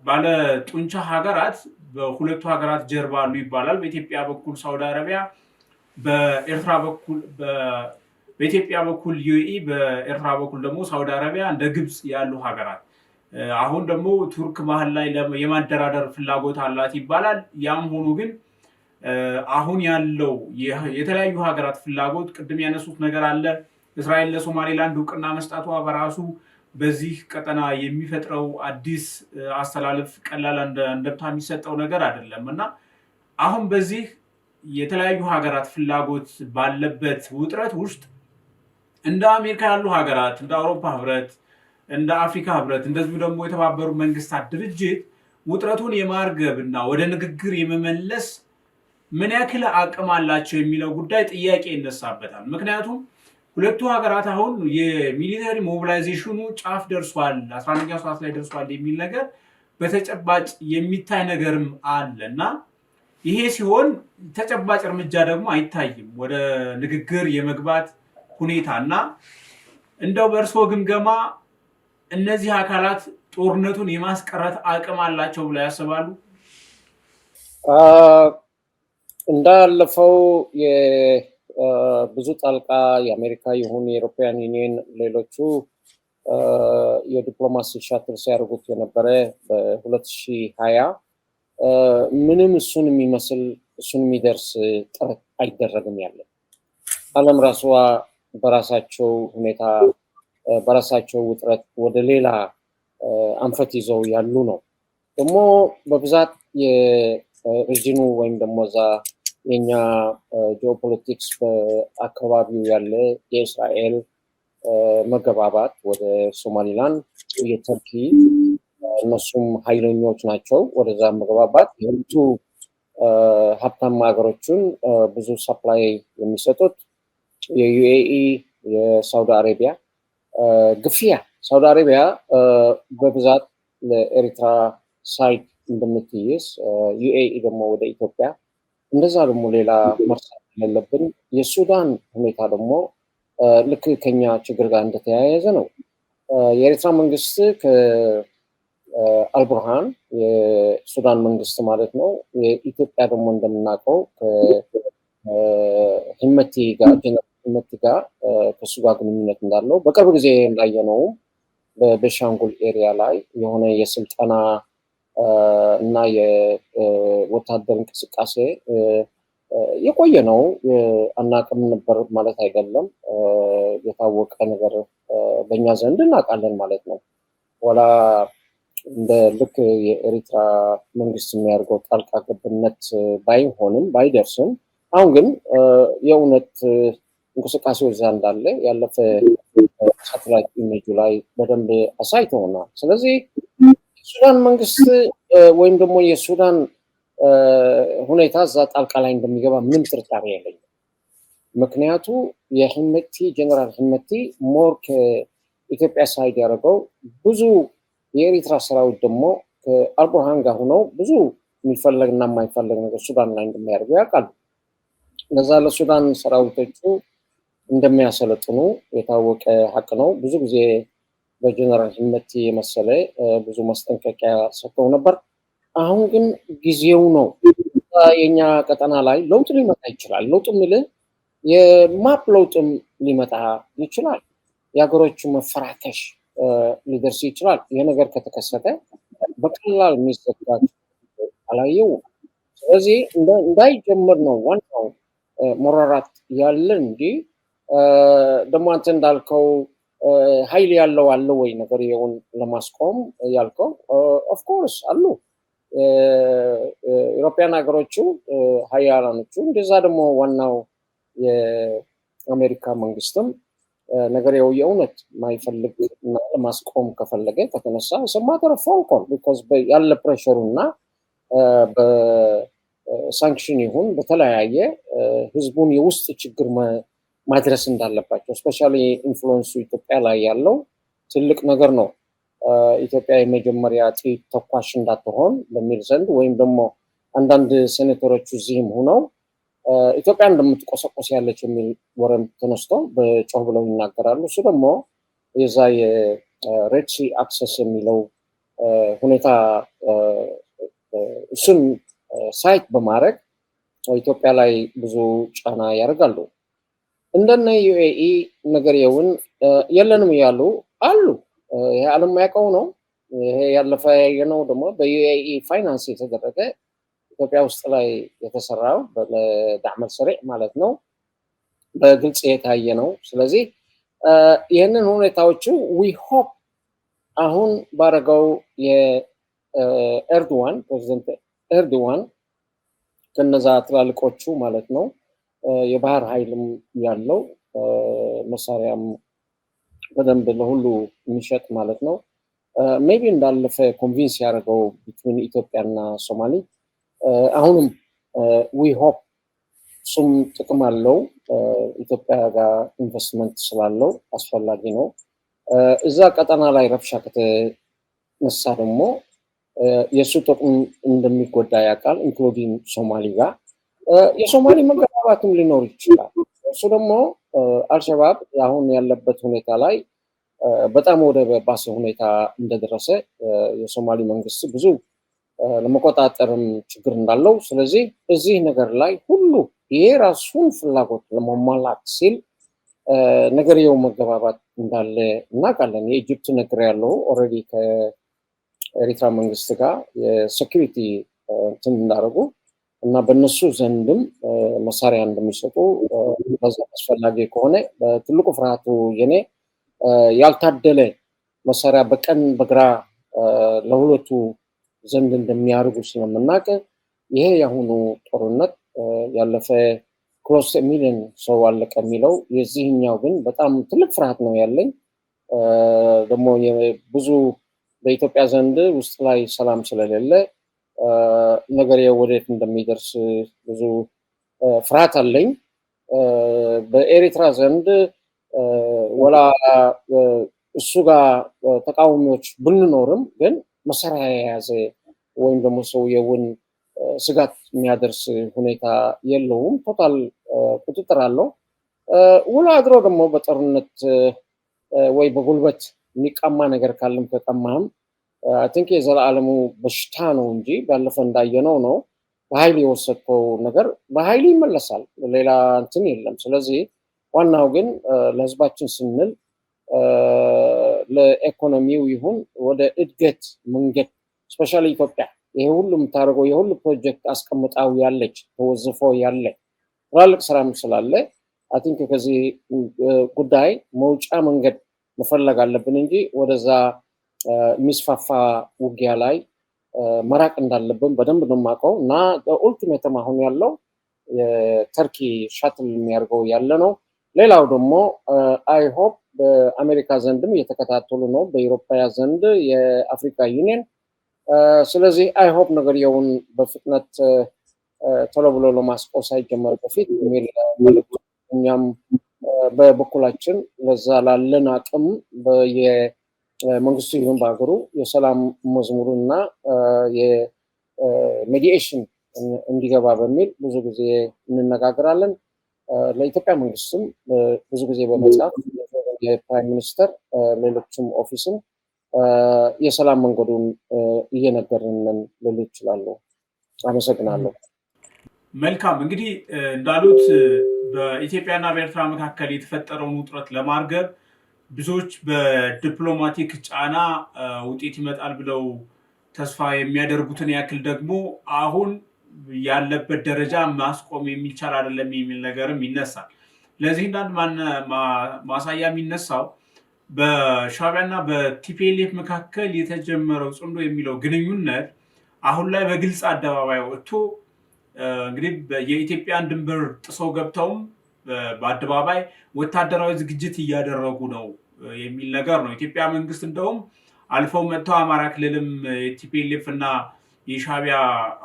ባለ ጡንቻ ሀገራት በሁለቱ ሀገራት ጀርባ አሉ ይባላል። በኢትዮጵያ በኩል ሳውዲ አረቢያ፣ በኢትዮጵያ በኩል ዩኤኢ፣ በኤርትራ በኩል ደግሞ ሳውዲ አረቢያ እንደ ግብፅ ያሉ ሀገራት አሁን ደግሞ ቱርክ መሀል ላይ የማደራደር ፍላጎት አላት ይባላል። ያም ሆኖ ግን አሁን ያለው የተለያዩ ሀገራት ፍላጎት ቅድም ያነሱት ነገር አለ። እስራኤል ለሶማሌላንድ እውቅና መስጣቷ በራሱ በዚህ ቀጠና የሚፈጥረው አዲስ አስተላለፍ ቀላል እንደምታ የሚሰጠው ነገር አይደለም እና አሁን በዚህ የተለያዩ ሀገራት ፍላጎት ባለበት ውጥረት ውስጥ እንደ አሜሪካ ያሉ ሀገራት፣ እንደ አውሮፓ ህብረት፣ እንደ አፍሪካ ህብረት እንደዚሁ ደግሞ የተባበሩ መንግስታት ድርጅት ውጥረቱን የማርገብ እና ወደ ንግግር የመመለስ ምን ያክል አቅም አላቸው የሚለው ጉዳይ ጥያቄ ይነሳበታል። ምክንያቱም ሁለቱ ሀገራት አሁን የሚሊተሪ ሞቢላይዜሽኑ ጫፍ ደርሷል፣ 11ኛው ሰዓት ላይ ደርሷል የሚል ነገር በተጨባጭ የሚታይ ነገርም አለ እና ይሄ ሲሆን ተጨባጭ እርምጃ ደግሞ አይታይም ወደ ንግግር የመግባት ሁኔታ እና እንደው በእርስዎ ግምገማ እነዚህ አካላት ጦርነቱን የማስቀረት አቅም አላቸው ብለው ያስባሉ? እንዳለፈው ብዙ ጣልቃ የአሜሪካ ይሁን የኢሮፒያን ዩኒየን ሌሎቹ የዲፕሎማሲ ሻትል ሲያደርጉት የነበረ በ2020 ምንም እሱን የሚመስል እሱን የሚደርስ ጥረት አይደረግም። ያለ ዓለም ራሷ በራሳቸው ሁኔታ በራሳቸው ውጥረት ወደ ሌላ አንፈት ይዘው ያሉ ነው። ደግሞ በብዛት የሪጅኑ ወይም ደግሞ እዛ የኛ ጂኦፖለቲክስ በአካባቢው ያለ የእስራኤል መገባባት ወደ ሶማሊላንድ የተርኪ እነሱም ኃይለኞች ናቸው። ወደዛ መገባባት የሁለቱ ሀብታም ሀገሮችን ብዙ ሰፕላይ የሚሰጡት የዩኤኢ የሳውዲ አረቢያ ግፊያ ሳውዲ አረቢያ በብዛት ለኤርትራ ሳይድ እንደምትይዝ ዩኤኢ ደግሞ ወደ ኢትዮጵያ እንደዛ ደግሞ ሌላ መርሳት የሌለብን የሱዳን ሁኔታ ደግሞ ልክ ከኛ ችግር ጋር እንደተያያዘ ነው። የኤርትራ መንግስት ከአልቡርሃን የሱዳን መንግስት ማለት ነው። የኢትዮጵያ ደግሞ እንደምናውቀው ከሂመቲ ጋር ህመቲ ጋር ከሱ ጋር ግንኙነት እንዳለው በቅርብ ጊዜ እንዳየነው በቤንሻንጉል ኤሪያ ላይ የሆነ የስልጠና እና የወታደር እንቅስቃሴ የቆየ ነው። አናቅም ነበር ማለት አይደለም። የታወቀ ነገር በእኛ ዘንድ እናውቃለን ማለት ነው። ወላ እንደ ልክ የኤሪትራ መንግስት የሚያደርገው ጣልቃ ገብነት ባይሆንም ባይደርስም አሁን ግን የእውነት እንቅስቃሴው እዛ እንዳለ ያለፈ ሳተላይት ኢሜጁ ላይ በደንብ አሳይተውናል። ስለዚህ የሱዳን መንግስት ወይም ደግሞ የሱዳን ሁኔታ እዛ ጣልቃ ላይ እንደሚገባ ምንም ጥርጣሬ የለኝም። ምክንያቱ የህመቲ ጀነራል ህመቲ ሞር ከኢትዮጵያ ሳይድ ያደረገው ብዙ የኤሪትራ ሰራዊት ደግሞ ከአልቡርሃን ጋር ሆነው ብዙ የሚፈለግና የማይፈለግ ነገር ሱዳን ላይ እንደሚያደርጉ ያውቃሉ። ለዛ ለሱዳን ሰራዊቶቹ እንደሚያሰለጥኑ የታወቀ ሀቅ ነው። ብዙ ጊዜ በጀነራል ህመቲ የመሰለ ብዙ ማስጠንቀቂያ ሰጥተው ነበር። አሁን ግን ጊዜው ነው። የኛ ቀጠና ላይ ለውጥ ሊመጣ ይችላል። ለውጥ የሚልህ የማፕ ለውጥም ሊመጣ ይችላል። የሀገሮቹ መፈራከሽ ሊደርስ ይችላል። ይህ ነገር ከተከሰተ በቀላል የሚዘጋ አላየውም። ስለዚህ እንዳይጀምር ነው ዋናው መራራት ያለ እንጂ ደግሞ አንተ እንዳልከው ኃይል ያለው አለ ወይ ነገር ይሁን ለማስቆም ያልከው ኦፍኮርስ አሉ። ኢሮፒያን ሀገሮቹ ሀያላኖቹ እንደዛ ደግሞ ዋናው የአሜሪካ መንግስትም ነገር የእውነት ማይፈልግ እና ለማስቆም ከፈለገ ከተነሳ ሰማተር ፎንኮል ቢኮዝ ያለ ፕሬሸሩ እና በሳንክሽን ይሁን በተለያየ ህዝቡን የውስጥ ችግር ማድረስ እንዳለባቸው ስፔሻሊ ኢንፍሉዌንሱ ኢትዮጵያ ላይ ያለው ትልቅ ነገር ነው። ኢትዮጵያ የመጀመሪያ ጥይት ተኳሽ እንዳትሆን በሚል ዘንድ ወይም ደግሞ አንዳንድ ሴኔተሮች እዚህም ሆነው ኢትዮጵያ እንደምትቆሰቆስ ያለች የሚል ወረም ተነስቶ በጮህ ብለው ይናገራሉ። እሱ ደግሞ የዛ የሬድ ሲ አክሰስ የሚለው ሁኔታ እሱን ሳይት በማድረግ ኢትዮጵያ ላይ ብዙ ጫና ያደርጋሉ። እንደነ ዩኤኢ ነገር የውን የለንም እያሉ አሉ። ይሄ ዓለም ያውቀው ነው። ይሄ ያለፈ ያየነው ደግሞ በዩኤኢ ፋይናንስ የተደረገ ኢትዮጵያ ውስጥ ላይ የተሰራው በዳዕመል ሰሪዕ ማለት ነው በግልጽ የታየ ነው። ስለዚህ ይህንን ሁኔታዎቹ ዊ ሆፕ አሁን ባረገው የኤርዶዋን ፕሬዚደንት ኤርዶዋን ከነዛ ትላልቆቹ ማለት ነው የባህር ኃይልም ያለው መሳሪያም በደንብ ለሁሉ የሚሸጥ ማለት ነው ሜቢ እንዳለፈ ኮንቪንስ ያደረገው ቢትዊን ኢትዮጵያና ሶማሊ አሁንም ዊ ሆፕ እሱም ጥቅም አለው። ኢትዮጵያ ጋር ኢንቨስትመንት ስላለው አስፈላጊ ነው። እዛ ቀጠና ላይ ረብሻ ከተነሳ ደግሞ የእሱ ጥቅም እንደሚጎዳ ያውቃል። ኢንክሉዲንግ ሶማሊ ጋር የሶማሊ መገባባትም ሊኖር ይችላል። እሱ ደግሞ አልሸባብ አሁን ያለበት ሁኔታ ላይ በጣም ወደ ባሰ ሁኔታ እንደደረሰ የሶማሊ መንግስት ብዙ ለመቆጣጠርም ችግር እንዳለው ስለዚህ እዚህ ነገር ላይ ሁሉ የራሱን ፍላጎት ለማሟላት ሲል ነገርየው መገባባት እንዳለ እናውቃለን። የኢጅፕት ነገር ያለው ኦልሬዲ ከኤሪትራ መንግስት ጋር የሴኩሪቲ እንትን እንዳደረጉ እና በእነሱ ዘንድም መሳሪያ እንደሚሰጡ በዛ አስፈላጊ ከሆነ በትልቁ ፍርሃቱ የኔ ያልታደለ መሳሪያ በቀን በግራ ለሁለቱ ዘንድ እንደሚያርጉ ስለምናውቅ ይሄ የአሁኑ ጦርነት ያለፈ ክሎስ ሚሊዮን ሰው አለቀ የሚለው የዚህኛው ግን በጣም ትልቅ ፍርሃት ነው ያለኝ። ደግሞ ብዙ በኢትዮጵያ ዘንድ ውስጥ ላይ ሰላም ስለሌለ ነገር ወዴት እንደሚደርስ ብዙ ፍርሃት አለኝ። በኤሪትራ ዘንድ ወላ እሱ ጋር ተቃዋሚዎች ብንኖርም ግን መሳሪያ የያዘ ወይም ደግሞ ሰውየውን ስጋት የሚያደርስ ሁኔታ የለውም። ቶታል ቁጥጥር አለው። ውሎ አድሮ ደግሞ በጦርነት ወይ በጉልበት የሚቀማ ነገር ካለም ከቀማህም አይ ቲንክ የዘላለሙ በሽታ ነው እንጂ ባለፈ እንዳየነው ነው። በኃይል የወሰድከው ነገር በኃይል ይመለሳል። ሌላ እንትን የለም። ስለዚህ ዋናው ግን ለህዝባችን ስንል ለኢኮኖሚው ይሁን ወደ እድገት መንገድ ስፔሻሊ ኢትዮጵያ ይሄ ሁሉ የምታደርገው የሁሉ ፕሮጀክት አስቀምጣው ያለች ተወዝፎ ያለ ትላልቅ ስራም ስላለ አይ ቲንክ ከዚህ ጉዳይ መውጫ መንገድ መፈለግ አለብን እንጂ ወደዛ ሚስፋፋ ውጊያ ላይ መራቅ እንዳለብን በደንብ ነው የማውቀው እና ኡልቲሜተም አሁን ያለው የተርኪ ሻትል የሚያደርገው ያለ ነው። ሌላው ደግሞ አይ ሆፕ በአሜሪካ ዘንድም እየተከታተሉ ነው፣ በአውሮፓ ዘንድ የአፍሪካ ዩኒየን። ስለዚህ አይ ሆፕ ነገርየውን በፍጥነት ቶሎ ብሎ ለማስቆም ሳይጀመር በፊት የሚል መልዕክት እኛም በበኩላችን ለዛ ላለን አቅም የመንግስቱ ይሁን በሀገሩ የሰላም መዝሙሩና የሜዲኤሽን እንዲገባ በሚል ብዙ ጊዜ እንነጋገራለን። ለኢትዮጵያ መንግስትም ብዙ ጊዜ በመጻፍ የፕራይም ሚኒስተር ሌሎችም ኦፊስም የሰላም መንገዱን እየነገርን ልል ይችላሉ። አመሰግናለሁ። መልካም እንግዲህ እንዳሉት በኢትዮጵያና በኤርትራ መካከል የተፈጠረውን ውጥረት ለማርገብ ብዙዎች በዲፕሎማቲክ ጫና ውጤት ይመጣል ብለው ተስፋ የሚያደርጉትን ያክል ደግሞ አሁን ያለበት ደረጃ ማስቆም የሚቻል አይደለም የሚል ነገርም ይነሳል። ለዚህ እንዳንድ ማሳያ የሚነሳው በሻዕቢያና በቲፒኤልኤፍ መካከል የተጀመረው ጽምዶ የሚለው ግንኙነት አሁን ላይ በግልጽ አደባባይ ወጥቶ እንግዲህ የኢትዮጵያን ድንበር ጥሰው ገብተውም በአደባባይ ወታደራዊ ዝግጅት እያደረጉ ነው የሚል ነገር ነው። ኢትዮጵያ መንግስት እንደውም አልፈው መጥተው አማራ ክልልም የቲፒኤልኤፍ እና የሻዕቢያ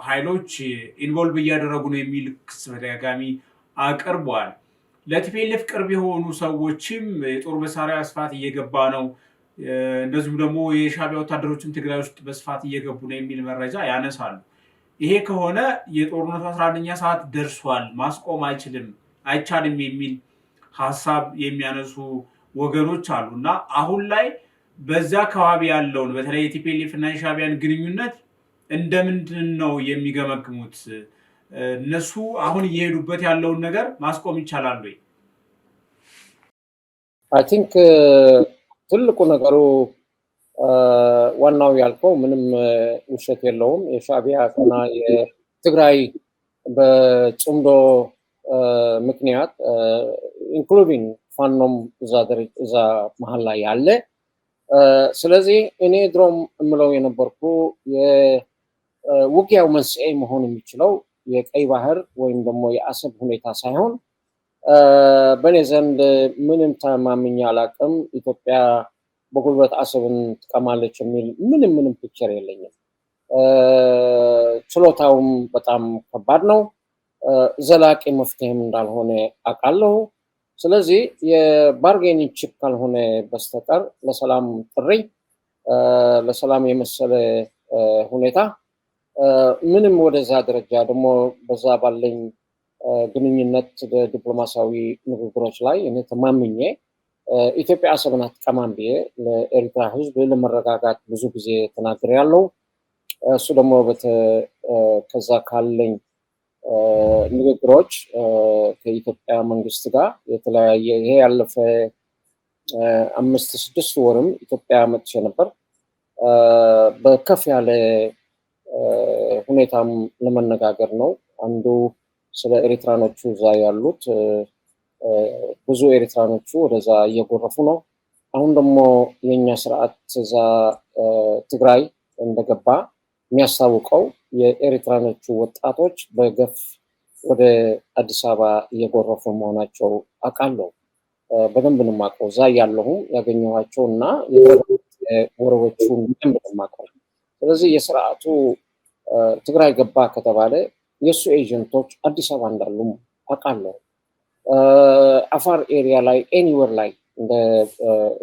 ኃይሎች ኢንቮልቭ እያደረጉ ነው የሚል ክስ በተደጋጋሚ አቅርቧል። ለቲፒኤልኤፍ ቅርብ የሆኑ ሰዎችም የጦር መሳሪያ ስፋት እየገባ ነው፣ እንደዚሁም ደግሞ የሻዕቢያ ወታደሮችም ትግራይ ውስጥ በስፋት እየገቡ ነው የሚል መረጃ ያነሳሉ። ይሄ ከሆነ የጦርነቱ 11ኛ ሰዓት ደርሷል፣ ማስቆም አይቻልም የሚል ሀሳብ የሚያነሱ ወገኖች አሉ እና አሁን ላይ በዚያ አካባቢ ያለውን በተለይ የቲፒኤልኤፍ እና የሻዕቢያን ግንኙነት እንደምንድን ነው የሚገመግሙት? እነሱ አሁን እየሄዱበት ያለውን ነገር ማስቆም ይቻላል ወይ? አይ ቲንክ ትልቁ ነገሩ ዋናው ያልከው ምንም ውሸት የለውም። የሻዕቢያ እና የትግራይ በጽምዶ ምክንያት ኢንክሉዲንግ ፋኖም እዛ መሀል ላይ ያለ። ስለዚህ እኔ ድሮም እምለው የነበርኩ የውጊያው መንስኤ መሆን የሚችለው የቀይ ባህር ወይም ደግሞ የአሰብ ሁኔታ ሳይሆን በእኔ ዘንድ ምንም ተማምኜ አላውቅም። ኢትዮጵያ በጉልበት አሰብን ትቀማለች የሚል ምንም ፒክቸር የለኝም። ችሎታውም በጣም ከባድ ነው። ዘላቂ መፍትሄም እንዳልሆነ አውቃለሁ። ስለዚህ የባርጌኒንግ ቺፕ ካልሆነ በስተቀር ለሰላም ጥሪ ለሰላም የመሰለ ሁኔታ ምንም ወደዛ ደረጃ ደግሞ በዛ ባለኝ ግንኙነት ዲፕሎማሲያዊ ንግግሮች ላይ እኔ ተማምኜ ኢትዮጵያ አሰብን አትቀማም ብዬ ለኤርትራ ሕዝብ ለመረጋጋት ብዙ ጊዜ ተናግሬያለሁ። እሱ ደግሞ ከዛ ካለኝ ንግግሮች ከኢትዮጵያ መንግስት ጋር የተለያየ ይሄ ያለፈ 5-6 ወርም ኢትዮጵያ መጥቼ ነበር። በከፍ ያለ ሁኔታም ለመነጋገር ነው። አንዱ ስለ ኤርትራኖቹ እዛ ያሉት ብዙ ኤርትራኖቹ ወደዛ እየጎረፉ ነው። አሁን ደግሞ የኛ ስርዓት እዛ ትግራይ እንደገባ የሚያስታውቀው የኤርትራኖቹ ወጣቶች በገፍ ወደ አዲስ አበባ እየጎረፉ መሆናቸው አውቃለሁ። በደንብ ነው የማውቀው። እዛ ያለሁም ያገኘኋቸው እና የወረዎቹን በደንብ ነው የማውቀው። ስለዚህ የስርዓቱ ትግራይ ገባ ከተባለ የእሱ ኤጀንቶች አዲስ አበባ እንዳሉ አውቃለሁ። አፋር ኤሪያ ላይ ኤኒዌር ላይ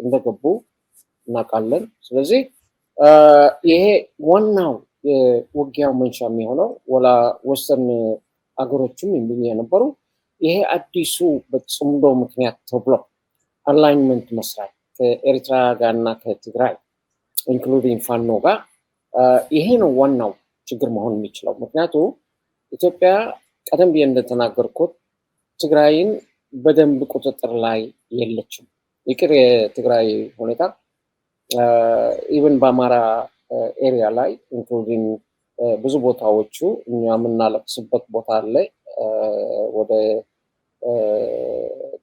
እንደገቡ እናውቃለን። ስለዚህ ይሄ ዋናው የውጊያው መንሻ የሚሆነው ወላ ወስተርን አገሮችም የሚሉ የነበሩ ይሄ አዲሱ በጽምዶ ምክንያት ተብሎ አላይንመንት መስራት ከኤርትራ ጋር እና ከትግራይ ኢንክሉዲንግ ፋኖ ጋር ይሄ ነው ዋናው ችግር መሆን የሚችለው። ምክንያቱ ኢትዮጵያ ቀደም ብዬ እንደተናገርኩት ትግራይን በደንብ ቁጥጥር ላይ የለችም። ይቅር የትግራይ ሁኔታ ኢቨን በአማራ ኤሪያ ላይ ኢንክሉዲንግ ብዙ ቦታዎቹ እኛ የምናለቅስበት ቦታ አለ። ወደ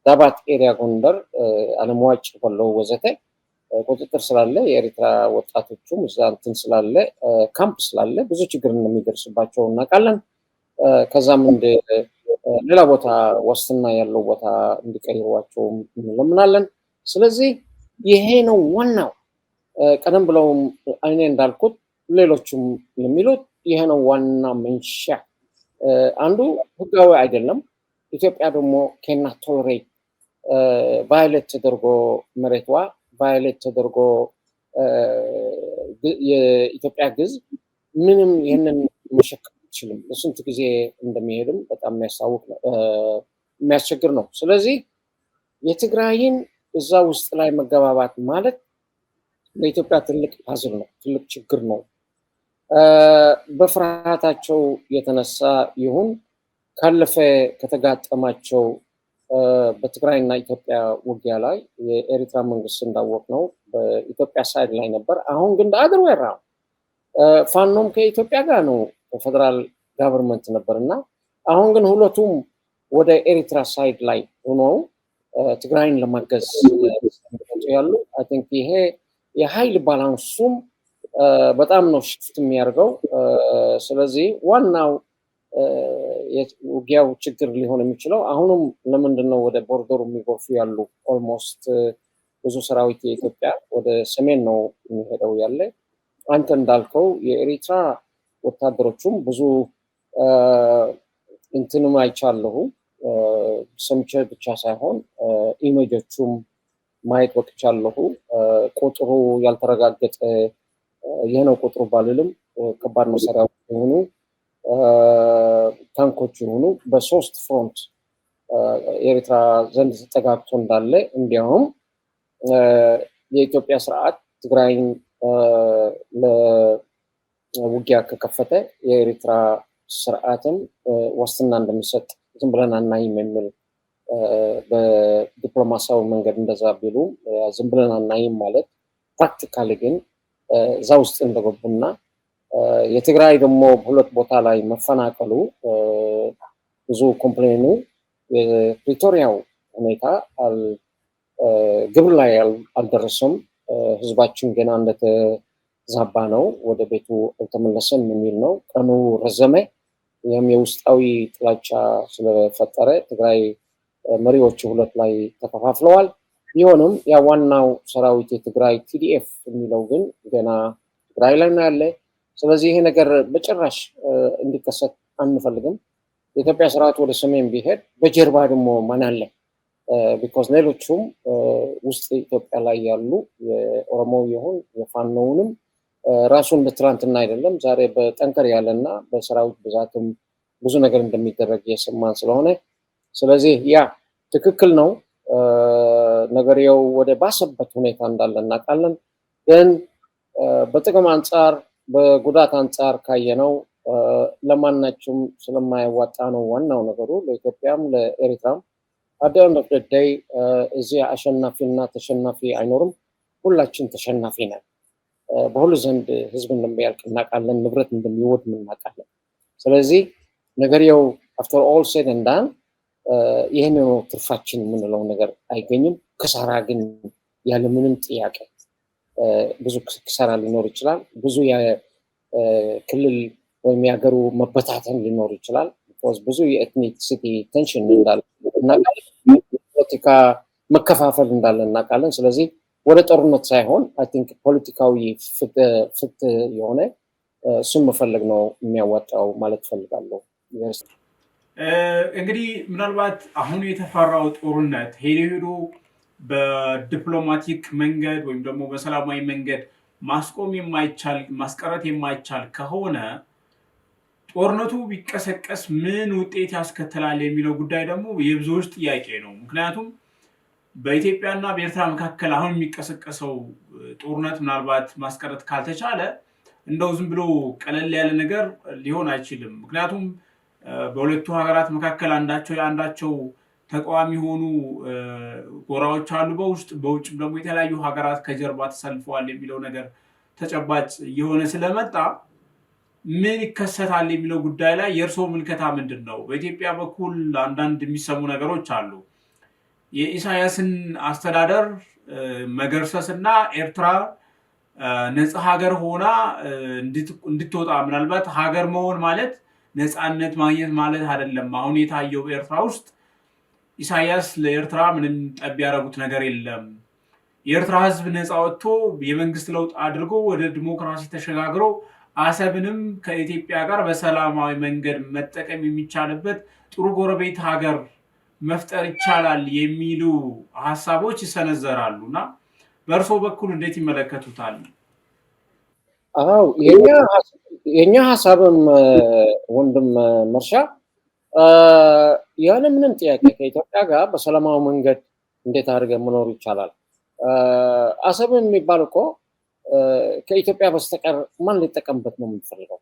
ዳባት ኤሪያ፣ ጎንደር፣ አለምዋጭ፣ ወሎ ወዘተ ቁጥጥር ስላለ የኤርትራ ወጣቶቹም እዛ እንትን ስላለ ካምፕ ስላለ ብዙ ችግር እንደሚደርስባቸው እናውቃለን። ከዛም ሌላ ቦታ ዋስትና ያለው ቦታ እንዲቀይሯቸው እንለምናለን። ስለዚህ ይሄ ነው ዋናው። ቀደም ብለው አይኔ እንዳልኩት ሌሎችም የሚሉት ይሄ ነው ዋና መንሻ። አንዱ ህጋዊ አይደለም። ኢትዮጵያ ደግሞ ኬና ቶለሬት ቫዮሌት ተደርጎ መሬቷ ቫዮሌት ተደርጎ የኢትዮጵያ ግዝ ምንም ይህንን መሸከም አይችልም። ለስንት ጊዜ እንደሚሄድም በጣም የሚያስቸግር ነው። ስለዚህ የትግራይን እዛ ውስጥ ላይ መገባባት ማለት ለኢትዮጵያ ትልቅ ፓዝል ነው፣ ትልቅ ችግር ነው። በፍርሃታቸው የተነሳ ይሁን ካለፈ ከተጋጠማቸው በትግራይና ኢትዮጵያ ውጊያ ላይ የኤርትራ መንግስት እንዳወቅ ነው በኢትዮጵያ ሳይድ ላይ ነበር። አሁን ግን በአገር ወራ ፋኖም ከኢትዮጵያ ጋር ነው ፌደራል ጋቨርንመንት ነበር እና አሁን ግን ሁለቱም ወደ ኤርትራ ሳይድ ላይ ሆነው ትግራይን ለማገዝ ያሉ አይ ቲንክ ይሄ የኃይል ባላንሱም በጣም ነው ሽፍት የሚያደርገው። ስለዚህ ዋናው ውጊያው ችግር ሊሆን የሚችለው አሁንም ለምንድን ነው ወደ ቦርደሩ የሚጎርፉ ያሉ ኦልሞስት ብዙ ሰራዊት የኢትዮጵያ ወደ ሰሜን ነው የሚሄደው ያለ። አንተ እንዳልከው የኤሪትራ ወታደሮቹም ብዙ እንትንም አይቻለሁ፣ ሰምቼ ብቻ ሳይሆን ኢሜጆቹም ማየት ወቅቻለሁ። ቁጥሩ ያልተረጋገጠ ይህ ነው ቁጥሩ ባልልም ከባድ መሳሪያዎች የሆኑ ታንኮች የሆኑ በሶስት ፍሮንት ኤርትራ ዘንድ ተጠጋግቶ እንዳለ፣ እንዲያውም የኢትዮጵያ ስርዓት ትግራይን ለውጊያ ከከፈተ የኤርትራ ስርዓትም ዋስትና እንደሚሰጥ ዝም ብለን አናይም የሚል በዲፕሎማሲያዊ መንገድ እንደዛ ቢሉ ዝም ብለን አናይም ማለት ፕራክቲካሊ ግን እዛ ውስጥ እንደገቡና የትግራይ ደግሞ በሁለት ቦታ ላይ መፈናቀሉ ብዙ ኮምፕሌኑ የፕሪቶሪያው ሁኔታ ግብር ላይ አልደረሰም፣ ህዝባችን ገና እንደተዛባ ነው፣ ወደ ቤቱ አልተመለሰም የሚል ነው። ቀኑ ረዘመ። ይህም የውስጣዊ ጥላቻ ስለፈጠረ ትግራይ መሪዎቹ ሁለት ላይ ተከፋፍለዋል። ቢሆንም ያ ዋናው ሰራዊት የትግራይ ቲዲኤፍ የሚለው ግን ገና ትግራይ ላይ ነው ያለ። ስለዚህ ይሄ ነገር በጭራሽ እንዲከሰት አንፈልግም። የኢትዮጵያ ስርዓት ወደ ሰሜን ቢሄድ በጀርባ ደግሞ ማን አለ? ቢኮዝ ሌሎቹም ውስጥ ኢትዮጵያ ላይ ያሉ የኦሮሞ ይሁን የፋኖውንም ራሱን በትላንትና አይደለም ዛሬ በጠንከር ያለና በሰራዊት ብዛትም ብዙ ነገር እንደሚደረግ የሰማን ስለሆነ ስለዚህ ያ ትክክል ነው። ነገርየው ወደ ባሰበት ሁኔታ እንዳለ እናውቃለን። ግን በጥቅም አንጻር በጉዳት አንጻር ካየነው ለማናቸውም ስለማያዋጣ ነው ዋናው ነገሩ። ለኢትዮጵያም ለኤርትራም አዳም በደይ እዚህ አሸናፊና ተሸናፊ አይኖርም። ሁላችን ተሸናፊ ነን። በሁሉ ዘንድ ህዝብ እንደሚያልቅ እናውቃለን፣ ንብረት እንደሚወድም እናውቃለን። ስለዚህ ነገርየው አፍተር ኦል ሴድ ኤንድ ዳን ይሄን ነው ትርፋችን የምንለው ነገር አይገኝም። ክሳራ ግን ያለ ምንም ጥያቄ ብዙ ክሳራ ሊኖር ይችላል። ብዙ የክልል ወይም የሀገሩ መበታተን ሊኖር ይችላል። ብዙ የኤትኒሲቲ ቴንሽን እንዳለ እናውቃለን። ፖለቲካ መከፋፈል እንዳለ እናውቃለን። ስለዚህ ወደ ጦርነት ሳይሆን አይ ቲንክ ፖለቲካዊ ፍትህ የሆነ እሱን መፈለግ ነው የሚያዋጣው ማለት ፈልጋለሁ። እንግዲህ ምናልባት አሁን የተፈራው ጦርነት ሄዶ በዲፕሎማቲክ መንገድ ወይም ደግሞ በሰላማዊ መንገድ ማስቀረት የማይቻል ከሆነ ጦርነቱ ቢቀሰቀስ ምን ውጤት ያስከትላል የሚለው ጉዳይ ደግሞ የብዙዎች ጥያቄ ነው። ምክንያቱም በኢትዮጵያና በኤርትራ መካከል አሁን የሚቀሰቀሰው ጦርነት ምናልባት ማስቀረት ካልተቻለ እንደው ዝም ብሎ ቀለል ያለ ነገር ሊሆን አይችልም። ምክንያቱም በሁለቱ ሀገራት መካከል አንዳቸው ተቃዋሚ ሆኑ ጎራዎች አሉ በውጭም ደግሞ የተለያዩ ሀገራት ከጀርባ ተሰልፈዋል የሚለው ነገር ተጨባጭ የሆነ ስለመጣ ምን ይከሰታል የሚለው ጉዳይ ላይ የእርስዎ ምልከታ ምንድነው? በኢትዮጵያ በኩል አንዳንድ የሚሰሙ ነገሮች አሉ። የኢሳያስን አስተዳደር መገርሰስና ኤርትራ ነፃ ሀገር ሆና እንድትወጣ ምናልባት ሀገር መሆን ማለት ነፃነት ማግኘት ማለት አይደለም። አሁን የታየው በኤርትራ ውስጥ ኢሳያስ ለኤርትራ ምንም ጠብ ያደረጉት ነገር የለም። የኤርትራ ህዝብ ነፃ ወጥቶ የመንግስት ለውጥ አድርጎ ወደ ዲሞክራሲ ተሸጋግሮ አሰብንም ከኢትዮጵያ ጋር በሰላማዊ መንገድ መጠቀም የሚቻልበት ጥሩ ጎረቤት ሀገር መፍጠር ይቻላል የሚሉ ሀሳቦች ይሰነዘራሉ እና በእርስዎ በኩል እንዴት ይመለከቱታል? አዎ የኛ ሀሳብም ወንድም መርሻ ያለ ምንም ጥያቄ ከኢትዮጵያ ጋር በሰላማዊ መንገድ እንዴት አድርገን መኖር ይቻላል? አሰብን የሚባል እኮ ከኢትዮጵያ በስተቀር ማን ሊጠቀምበት ነው የምንፈልገው?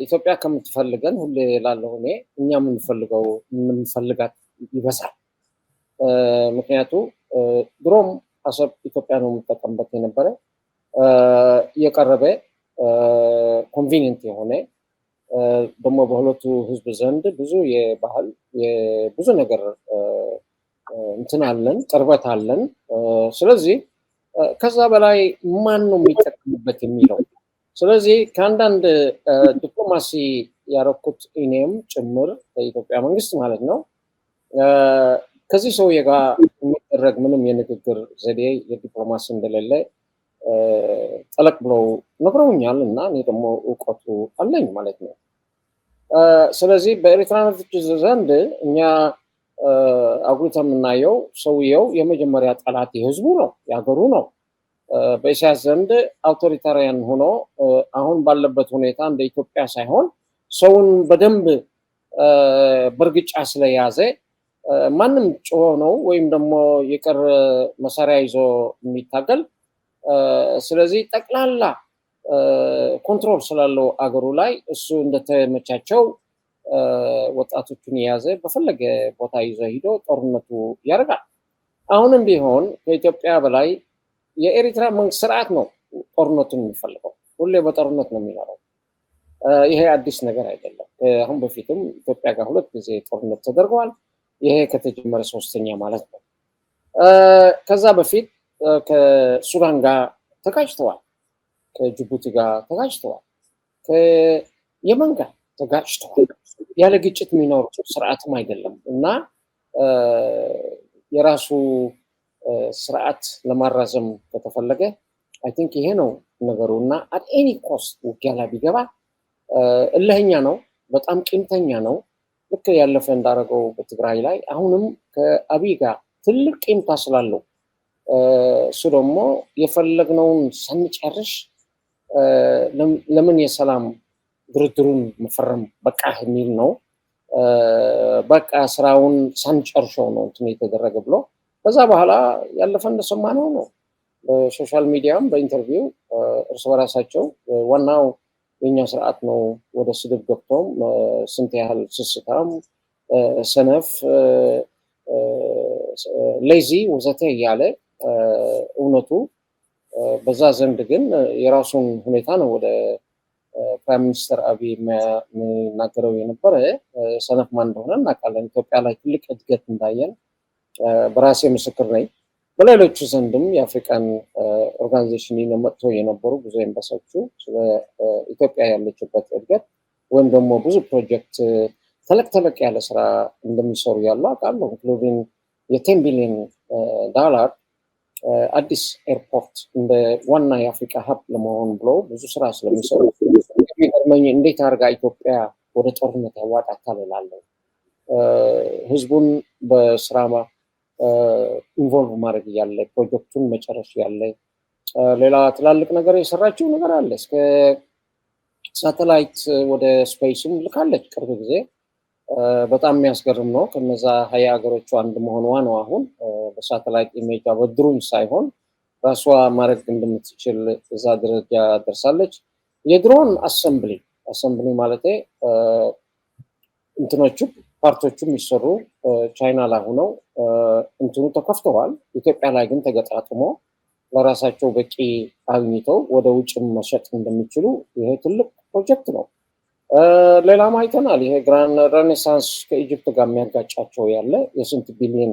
ኢትዮጵያ ከምትፈልገን ሁሌ ላለው እኔ እኛ የምንፈልጋት ይበዛል። ምክንያቱ ድሮም አሰብ ኢትዮጵያ ነው የምንጠቀምበት የነበረ የቀረበ ኮንቪኒየንት የሆነ ደግሞ በሁለቱ ህዝብ ዘንድ ብዙ የባህል ብዙ ነገር እንትን አለን፣ ቅርበት አለን። ስለዚህ ከዛ በላይ ማን ነው የሚጠቀምበት የሚለው ስለዚህ ከአንዳንድ ዲፕሎማሲ ያረኩት እኔም ጭምር ከኢትዮጵያ መንግስት ማለት ነው ከዚህ ሰውዬ ጋር የሚደረግ ምንም የንግግር ዘዴ የዲፕሎማሲ እንደሌለ ጠለቅ ብለው ነግረውኛል እና እኔ ደግሞ እውቀቱ አለኝ ማለት ነው። ስለዚህ በኤርትራኖች ዘንድ እኛ አጉልተን የምናየው ሰውየው የመጀመሪያ ጠላት የህዝቡ ነው፣ የሀገሩ ነው። በኢሳያስ ዘንድ አውቶሪታሪያን ሆኖ አሁን ባለበት ሁኔታ እንደ ኢትዮጵያ ሳይሆን ሰውን በደንብ በእርግጫ ስለያዘ ማንም ጮሆ ነው ወይም ደግሞ የቀረ መሳሪያ ይዞ የሚታገል ስለዚህ ጠቅላላ ኮንትሮል ስላለው አገሩ ላይ እሱ እንደተመቻቸው ወጣቶቹን የያዘ በፈለገ ቦታ ይዞ ሂዶ ጦርነቱ ያደርጋል። አሁንም ቢሆን ከኢትዮጵያ በላይ የኤርትራ መንግስት ስርዓት ነው ጦርነቱን የሚፈልገው። ሁሌ በጦርነት ነው የሚኖረው። ይሄ አዲስ ነገር አይደለም። አሁን በፊትም ኢትዮጵያ ጋር 2 ጊዜ ጦርነት ተደርገዋል። ይሄ ከተጀመረ 3ኛ ማለት ነው። ከዛ በፊት ከሱዳን ጋር ተጋጭተዋል፣ ከጅቡቲ ጋር ተጋጭተዋል፣ ከየመን ጋር ተጋጭተዋል። ያለ ግጭት የሚኖር ስርዓትም አይደለም እና የራሱ ስርዓት ለማራዘም ከተፈለገ አይ ቲንክ ይሄ ነው ነገሩ እና አት ኤኒ ኮስት ውጊያ ላይ ቢገባ እልህኛ ነው፣ በጣም ቂምተኛ ነው። ልክ ያለፈ እንዳደረገው በትግራይ ላይ አሁንም ከአብይ ጋር ትልቅ ቂምታ ስላለው እሱ ደግሞ የፈለግነውን ሳንጨርሽ ለምን የሰላም ድርድሩን መፈረም በቃ የሚል ነው። በቃ ስራውን ሳንጨርሸው ነው እንትን የተደረገ ብሎ ከዛ በኋላ ያለፈ እንደሰማነው ነው። በሶሻል ሚዲያም በኢንተርቪው እርስ በራሳቸው ዋናው የኛ ስርዓት ነው ወደ ስድብ ገብቶም ስንት ያህል ስስታም፣ ሰነፍ፣ ሌዚ ወዘተ እያለ እውነቱ በዛ ዘንድ ግን የራሱን ሁኔታ ነው ወደ ፕራይም ሚኒስተር አብይ የሚናገረው የነበረ። ሰነፍ ማን እንደሆነ እናውቃለን። ኢትዮጵያ ላይ ትልቅ እድገት እንዳየን በራሴ ምስክር ነኝ። በሌሎቹ ዘንድም የአፍሪካን ኦርጋናይዜሽን መጥቶ የነበሩ ብዙ ኤምባሲዎቹ ስለ ኢትዮጵያ ያለችበት እድገት ወይም ደግሞ ብዙ ፕሮጀክት ተለቅ ያለ ስራ እንደሚሰሩ ያሉ አውቃለሁ። ኢንክሉዲንግ የ10 ቢሊዮን ዶላር አዲስ ኤርፖርት እንደ ዋና የአፍሪካ ሀብ ለመሆን ብለው ብዙ ስራ ስለሚሰሩ የሚገርመኝ እንዴት አድርጋ ኢትዮጵያ ወደ ጦርነት ያዋጣታል እላለሁ። ህዝቡን በስራ ኢንቮልቭ ማድረግ ያለ ፕሮጀክቱን መጨረስ ያለ ሌላ ትላልቅ ነገር የሰራችው ነገር አለ። እስከ ሳተላይት ወደ ስፔስም ልካለች ቅርብ ጊዜ። በጣም የሚያስገርም ነው። ከነዛ 20 ሀገሮች አንድ መሆኗ ነው። አሁን በሳተላይት ኢሜጅ በድሮን ሳይሆን ራሷ ማድረግ እንደምትችል እዛ ደረጃ ደርሳለች። የድሮን አሰምብሊ ማለቴ እንትኖቹ ፓርቶቹ የሚሰሩ ቻይና ላይ ሆነው እንትኑ ተከፍተዋል። ኢትዮጵያ ላይ ግን ተገጣጥሞ ለራሳቸው በቂ አግኝተው ወደ ውጭም መሸጥ እንደሚችሉ ይሄ ትልቅ ፕሮጀክት ነው። ሌላም አይተናል። ይሄ ግራንድ ሬኔሳንስ ከኢጅፕት ጋር የሚያጋጫቸው ያለ የስንት ቢሊዮን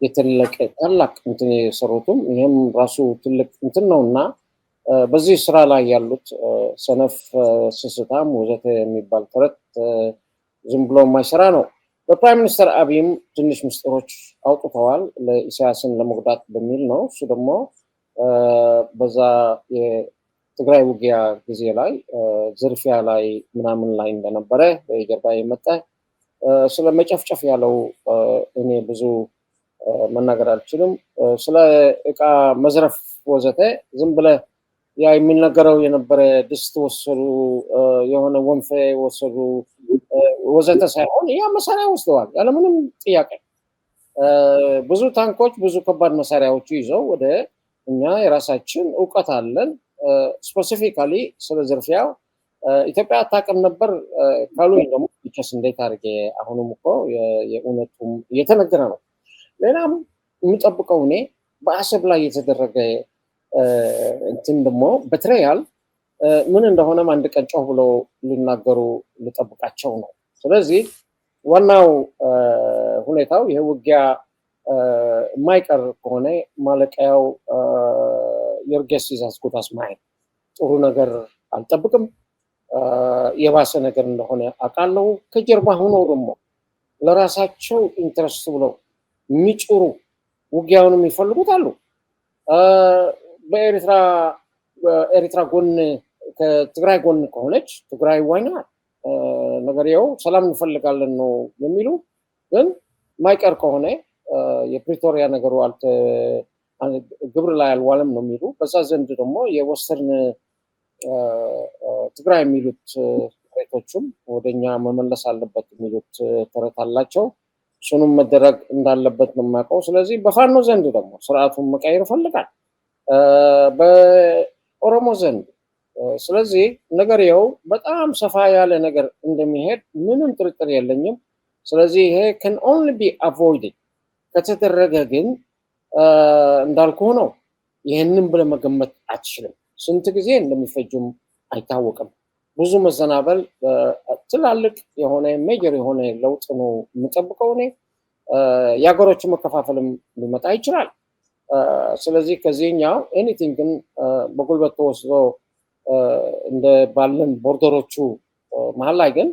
የተለቀ ታላቅ እንትን የሰሩትም ይህም ራሱ ትልቅ እንትን ነው እና በዚህ ስራ ላይ ያሉት ሰነፍ ስስታም ወዘተ የሚባል ተረት ዝም ብሎ የማይሰራ ነው። በፕራይም ሚኒስተር አብይም ትንሽ ምስጢሮች አውጥተዋል ለኢሳያስን ለመጉዳት በሚል ነው። እሱ ደግሞ በዛ የትግራይ ውጊያ ጊዜ ላይ ዝርፊያ ላይ ምናምን ላይ እንደነበረ በጀርባ የመጣ ስለ መጨፍጨፍ ያለው እኔ ብዙ መናገር አልችልም። ስለ እቃ መዝረፍ ወዘተ ዝም ብለ ያ የሚነገረው የነበረ ድስት ወሰዱ፣ የሆነ ወንፌ ወሰዱ ወዘተ ሳይሆን ያ መሳሪያ ወስደዋል ያለምንም ጥያቄ። ብዙ ታንኮች፣ ብዙ ከባድ መሳሪያዎቹ ይዘው ወደ እኛ የራሳችን እውቀት አለን። ስፔሲፊካሊ ስለ ዝርፊያው ኢትዮጵያ አታውቅም ነበር ካሉኝ ደግሞ ቸስ እንዴት አድርጌ አሁንም እኮ የእውነቱም እየተነገረ ነው። ሌላም የሚጠብቀው እኔ በአሰብ ላይ የተደረገ እንትን ደግሞ በትሬያል ምን እንደሆነም አንድ ቀን ጮህ ብሎ ሊናገሩ ልጠብቃቸው ነው። ስለዚህ ዋናው ሁኔታው ይሄ ውጊያ የማይቀር ከሆነ ማለቂያው የርገስ ይዛዝ ጉዳስ ማይ ጥሩ ነገር አልጠብቅም። የባሰ ነገር እንደሆነ አውቃለሁ። ከጀርባ ሆኖ ደግሞ ለራሳቸው ኢንትረስት ብለው የሚጭሩ ውጊያውን የሚፈልጉት አሉ። በኤርትራ ጎን ከትግራይ ጎን ከሆነች ትግራይ ዋይና ነገር ያው ሰላም እንፈልጋለን ነው የሚሉ ግን ማይቀር ከሆነ የፕሪቶሪያ ነገሩ ግብር ላይ አልዋለም ነው የሚሉ። በዛ ዘንድ ደግሞ የወስተርን ትግራይ የሚሉት ሬቶችም ወደኛ መመለስ አለበት የሚሉት ተረት አላቸው። እሱንም መደረግ እንዳለበት ነው የማውቀው። ስለዚህ በፋኖ ዘንድ ደግሞ ስርዓቱን መቀየር ይፈልጋል በኦሮሞ ዘንድ። ስለዚህ ነገር ያው በጣም ሰፋ ያለ ነገር እንደሚሄድ ምንም ጥርጥር የለኝም። ስለዚህ ይሄ can only be avoided ከተደረገ ግን እንዳልኩ ነው። ይህንን ብለህ መገመት አትችልም። ስንት ጊዜ እንደሚፈጅም አይታወቅም። ብዙ መዘናበል ትላልቅ የሆነ ሜጀር የሆነ ለውጥ ነው የምጠብቀው እኔ። የሀገሮችን መከፋፈልም ሊመጣ ይችላል። ስለዚህ ከዚህኛው ኤኒቲንግ ግን በጉልበት ተወስዶ እንደ ባለን ቦርደሮቹ መሀል ላይ ግን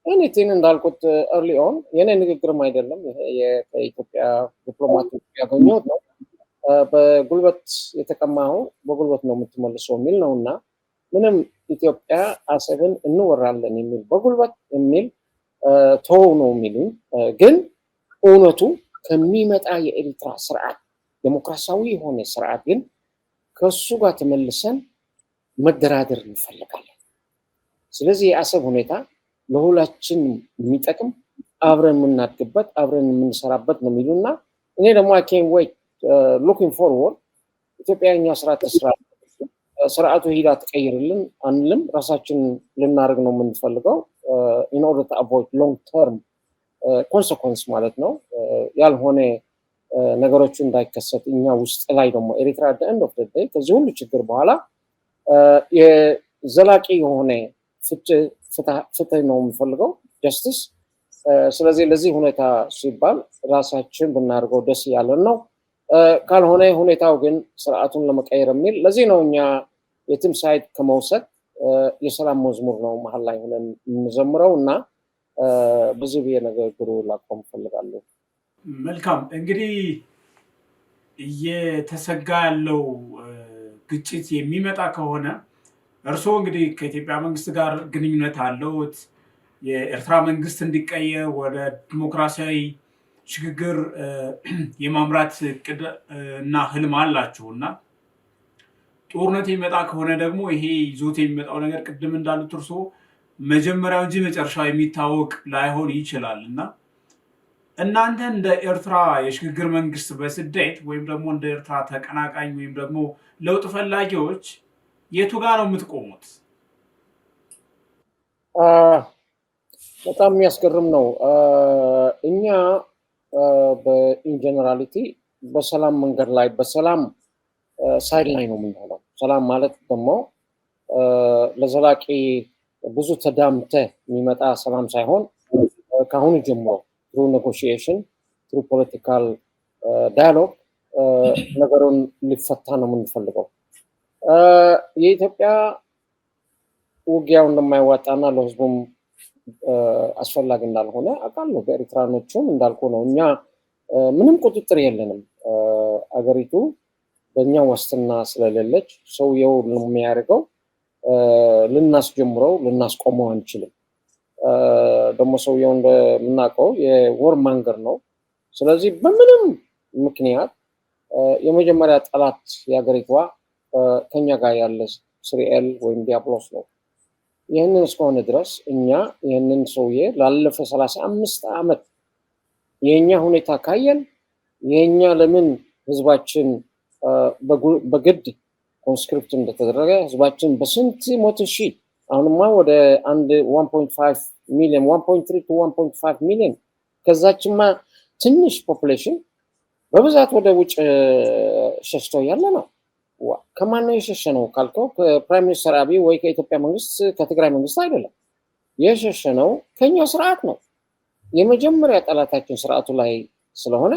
ኤኒቲንግ እንዳልኩት ኤርሊ ኦን የኔ ንግግርም አይደለም የኢትዮጵያ ዲፕሎማቶች ያገኘሁት ነው። በጉልበት የተቀማው በጉልበት ነው የምትመልሰው የሚል ነው እና ምንም ኢትዮጵያ አሰብን እንወራለን የሚል በጉልበት የሚል ተው ነው የሚሉኝ። ግን እውነቱ ከሚመጣ የኤርትራ ስርዓት ዴሞክራሲያዊ የሆነ ስርዓት ግን ከሱ ጋር ተመልሰን መደራደር እንፈልጋለን። ስለዚህ የአሰብ ሁኔታ ለሁላችን የሚጠቅም አብረን የምናድግበት አብረን የምንሰራበት ነው የሚሉና እኔ ደግሞ I can't wait looking forward ኢትዮጵያኛ ስርዓቱ ሂዳ ትቀይርልን አንልም። ራሳችን ልናደርግ ነው የምንፈልገው in order to avoid long term consequence ማለት ነው። ያልሆነ ነገሮች እንዳይከሰት እኛ ውስጥ ላይ ደግሞ ኤርትራ at the end of the day ከዚህ ሁሉ ችግር በኋላ የዘላቂ የሆነ ፍትህ ነው የምፈልገው ጀስቲስ። ስለዚህ ለዚህ ሁኔታ ሲባል ራሳችን ብናደርገው ደስ ያለን ነው። ካልሆነ ሁኔታው ግን ስርዓቱን ለመቀየር የሚል ለዚህ ነው እኛ የትም ሳይድ ከመውሰድ የሰላም መዝሙር ነው መሀል ላይ ሆነን የምንዘምረው እና ብዙ ነገሩ ላቆም ፈልጋለሁ። መልካም እንግዲህ እየተሰጋ ያለው ግጭት የሚመጣ ከሆነ እርስዎ እንግዲህ ከኢትዮጵያ መንግስት ጋር ግንኙነት አለዎት። የኤርትራ መንግስት እንዲቀየር ወደ ዲሞክራሲያዊ ሽግግር የማምራት እቅድ እና ህልም አላችሁ እና ጦርነት የሚመጣ ከሆነ ደግሞ ይሄ ይዞት የሚመጣው ነገር ቅድም እንዳሉት እርስዎ መጀመሪያው እንጂ መጨረሻው የሚታወቅ ላይሆን ይችላል እና እናንተ እንደ ኤርትራ የሽግግር መንግስት በስደት ወይም ደግሞ እንደ ኤርትራ ተቀናቃኝ ወይም ደግሞ ለውጥ ፈላጊዎች የቱ ጋር ነው የምትቆሙት? በጣም የሚያስገርም ነው። እኛ በኢንጀነራሊቲ በሰላም መንገድ ላይ በሰላም ሳይድ ላይ ነው የምንሆነው። ሰላም ማለት ደግሞ ለዘላቂ ብዙ ተዳምተ የሚመጣ ሰላም ሳይሆን ከአሁኑ ጀምሮ ትሩ ኔጎሽዬሽን ትሩ ፖለቲካል ዳያሎግ ነገሩን ሊፈታ ነው የምንፈልገው። የኢትዮጵያ ውጊያው እንደማይዋጣና ለህዝቡም አስፈላጊ እንዳልሆነ አውቃለሁ። በኤርትራኖቹም እንዳልኩ ነው። እኛ ምንም ቁጥጥር የለንም። አገሪቱ በእኛ ዋስትና ስለሌለች ሰውየው የሚያደርገው ልናስጀምረው ልናስቆመው አንችልም። ደግሞ ሰውየው እንደምናውቀው የወር ማንገር ነው። ስለዚህ በምንም ምክንያት የመጀመሪያ ጠላት የሀገሪቷ ከኛ ጋር ያለ ስሪኤል ወይም ዲያብሎስ ነው። ይህንን እስከሆነ ድረስ እኛ ይህንን ሰውዬ ላለፈ 35 ዓመት የኛ ሁኔታ ካየን የኛ ለምን ህዝባችን በግድ ኮንስክሪፕት እንደተደረገ ህዝባችን በስንት ሞት ሺህ አሁንማ ወደ 1.5 ሚሊዮን 1.3 to 1.5 ሚሊዮን ከዛችማ ትንሽ ፖፑሌሽን በብዛት ወደ ውጭ ሸሽቶ ያለ ነው። ከማን ነው የሸሸነው ካልከው ከፕራይም ሚኒስተር አብይ ወይ ከኢትዮጵያ መንግስት ከትግራይ መንግስት አይደለም። የሸሸነው ከኛ ስርዓት ነው። የመጀመሪያ ጠላታችን ስርዓቱ ላይ ስለሆነ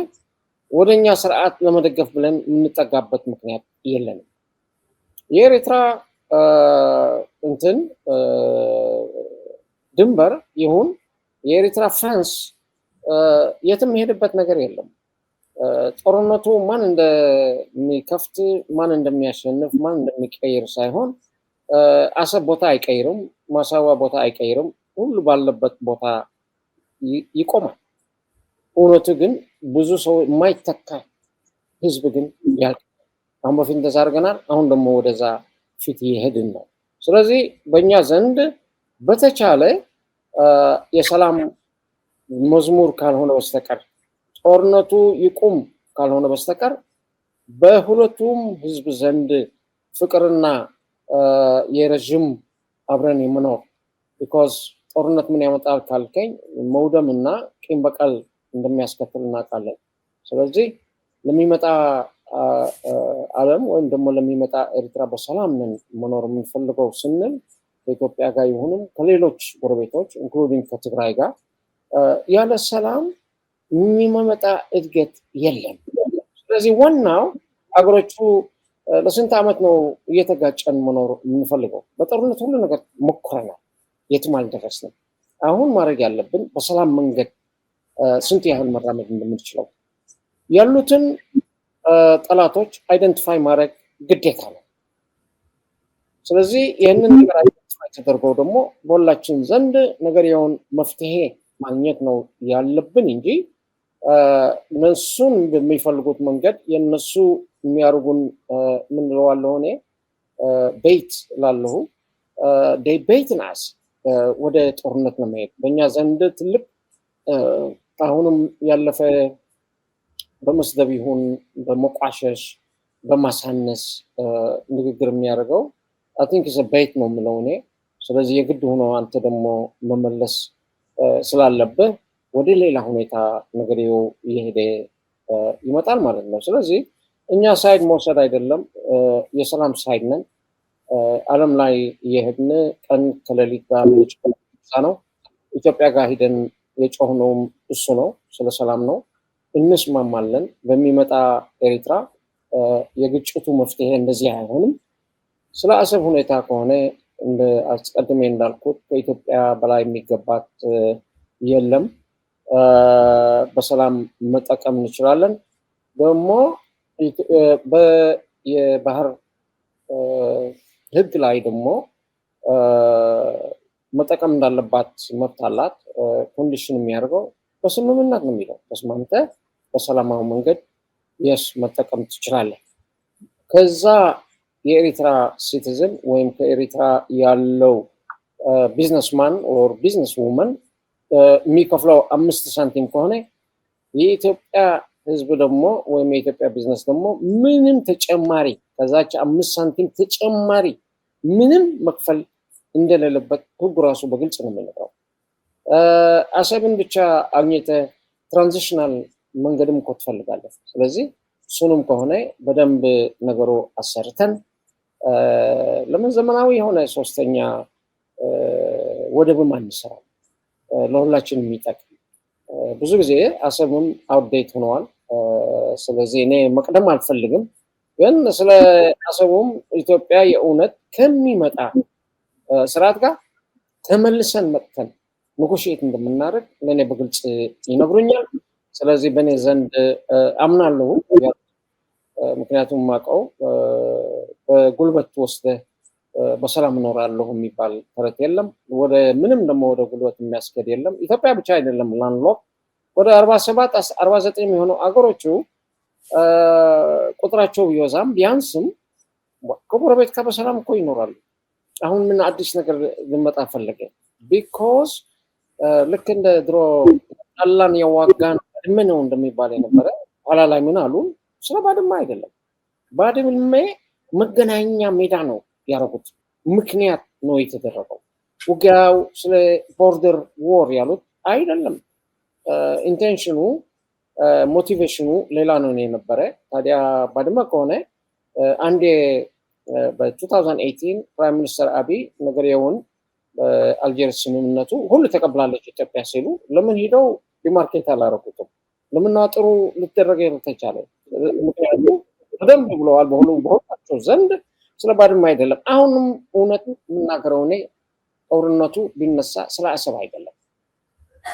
ወደኛ ስርዓት ለመደገፍ ብለን የምንጠጋበት ምክንያት የለንም። የኤርትራ ድንበር ይሁን የኤርትራ ፍራንስ የትም ሄድበት ነገር የለም። ጦርነቱ ማን እንደሚከፍት ማን እንደሚያሸንፍ ማን እንደሚቀይር ሳይሆን አሰብ ቦታ አይቀይርም፣ ማሳዋ ቦታ አይቀይርም። ሁሉ ባለበት ቦታ ይቆማል። እውነቱ ግን ብዙ ሰው የማይተካ ህዝብ ግን ያልቅ። አሁን በፊት እንደዛ አድርገናል። አሁን ደግሞ ወደዛ ፊት እየሄድን ነው። ስለዚህ በእኛ ዘንድ በተቻለ የሰላም መዝሙር ካልሆነ በስተቀር ጦርነቱ ይቁም ካልሆነ በስተቀር በሁለቱም ህዝብ ዘንድ ፍቅርና የረጅም አብረን የመኖር ቢኮዝ ጦርነት ምን ያመጣል ካልከኝ መውደምና ቂም በቀል እንደሚያስከትል እናውቃለን። ስለዚህ ለሚመጣ ዓለም ወይም ደግሞ ለሚመጣ ኤርትራ በሰላም መኖር የምንፈልገው ስንል ከኢትዮጵያ ጋር ይሁንም ከሌሎች ጎረቤቶች ኢንክሉዲንግ ከትግራይ ጋር ያለ ሰላም የሚመጣ እድገት የለም። ስለዚህ ዋናው አገሮቹ ለስንት ዓመት ነው እየተጋጨን መኖር የምንፈልገው? በጦርነት ሁሉ ነገር ሞክረናል፣ የትም አልደረስንም። አሁን ማድረግ ያለብን በሰላም መንገድ ስንት ያህል መራመድ እንደምንችለው ያሉትን ጠላቶች አይደንቲፋይ ማድረግ ግዴታ ነው። ስለዚህ ይህንን ነገር አይደንቲፋይ ተደርገው ደግሞ በሁላችን ዘንድ ነገር የሆን መፍትሄ ማግኘት ነው ያለብን እንጂ እነሱን በሚፈልጉት መንገድ የነሱ የሚያርጉን ምን ለዋለው እኔ ቤት ላለሁ ቤት ናስ ወደ ጦርነት ነው መሄድ በእኛ ዘንድ ትልቅ አሁንም ያለፈ በመስደብ ይሁን በመቋሸሽ በማሳነስ ንግግር የሚያደርገው አይ ቲንክ ኢዝ ቤት ነው የምለው እኔ። ስለዚህ የግድ ሆኖ አንተ ደግሞ መመለስ ስላለብህ ወደ ሌላ ሁኔታ ነገርየው እየሄደ ይመጣል ማለት ነው። ስለዚህ እኛ ሳይድ መውሰድ አይደለም፣ የሰላም ሳይድ ነን። ዓለም ላይ እየሄድን ቀን ከሌሊት ጋር ነው። ኢትዮጵያ ጋር ሂደን የጮህነውም እሱ ነው፣ ስለ ሰላም ነው። እንስማማለን። በሚመጣ ኤርትራ የግጭቱ መፍትሄ እንደዚህ አይሆንም። ስለ አሰብ ሁኔታ ከሆነ አስቀድሜ እንዳልኩት ከኢትዮጵያ በላይ የሚገባት የለም። በሰላም መጠቀም እንችላለን። ደግሞ የባህር ህግ ላይ ደግሞ መጠቀም እንዳለባት መብት አላት። ኮንዲሽን የሚያደርገው በስምምነት ነው የሚለው። ተስማምተ በሰላማዊ መንገድ የስ መጠቀም ትችላለህ። ከዛ የኤሪትራ ሲቲዝን ወይም ከኤሪትራ ያለው ቢዝነስማን ኦር ቢዝነስ ውመን የሚከፍለው 5 ሳንቲም ከሆነ የኢትዮጵያ ህዝብ ደግሞ ወይም የኢትዮጵያ ቢዝነስ ደግሞ ምንም ተጨማሪ ከዛች 5 ሳንቲም ተጨማሪ ምንም መክፈል እንደሌለበት ህጉ ራሱ በግልጽ ነው የሚነግረው። አሰብን ብቻ አግኝተ ትራንዚሽናል መንገድም እኮ ትፈልጋለህ። ስለዚህ እሱንም ከሆነ በደንብ ነገሩ አሰርተን ለምን ዘመናዊ የሆነ ሶስተኛ ወደብም አንሰራም? ለሁላችንም የሚጠቅም ብዙ ጊዜ አሰብም አውትዴት ሆነዋል። ስለዚህ እኔ መቅደም አልፈልግም፣ ግን ስለ አሰቡም ኢትዮጵያ የእውነት ከሚመጣ ስርዓት ጋር ተመልሰን መጥተን ንጉሽት እንደምናደርግ ለእኔ በግልጽ ይነግሩኛል። ስለዚህ በእኔ ዘንድ አምናለሁ። ምክንያቱም ማቀው በጉልበት ወስደህ በሰላም እኖራለሁ የሚባል ተረት የለም። ወደ ምንም ደግሞ ወደ ጉልበት የሚያስገድ የለም። ኢትዮጵያ ብቻ አይደለም ላንድሎክ ወደ 47 49 የሚሆኑ አገሮቹ ቁጥራቸው ቢበዛም ቢያንስም ከጎረቤት ጋር በሰላም እኮ ይኖራሉ። አሁን ምን አዲስ ነገር ልመጣ ፈለገ? ቢኮዝ ልክ እንደ ድሮ ጠላን የዋጋን ባድመ ነው እንደሚባል የነበረ ኋላ ላይ ምን አሉ? ስለ ባድመ አይደለም፣ ባድመ መገናኛ ሜዳ ነው ያደረጉት። ምክንያት ነው የተደረገው። ውጊያው ስለ ቦርደር ዎር ያሉት አይደለም። ኢንቴንሽኑ ሞቲቬሽኑ ሌላ ነው የነበረ። ታዲያ ባድመ ከሆነ አንዴ በ2018 ፕራይም ሚኒስተር አብይ ነገርየውን በአልጀርስ ስምምነቱ ሁሉ ተቀብላለች ኢትዮጵያ ሲሉ ለምን ሄደው ዲማርኬት አላረጉትም? ለምን ጥሩ ልትደረገ ተቻለ? ምክንያቱ በደንብ ብለዋል በሁላቸው ዘንድ ስለ ባድመ አይደለም። አሁንም እውነቱ የምናገረው እኔ ጦርነቱ ቢነሳ ስለ አሰብ አይደለም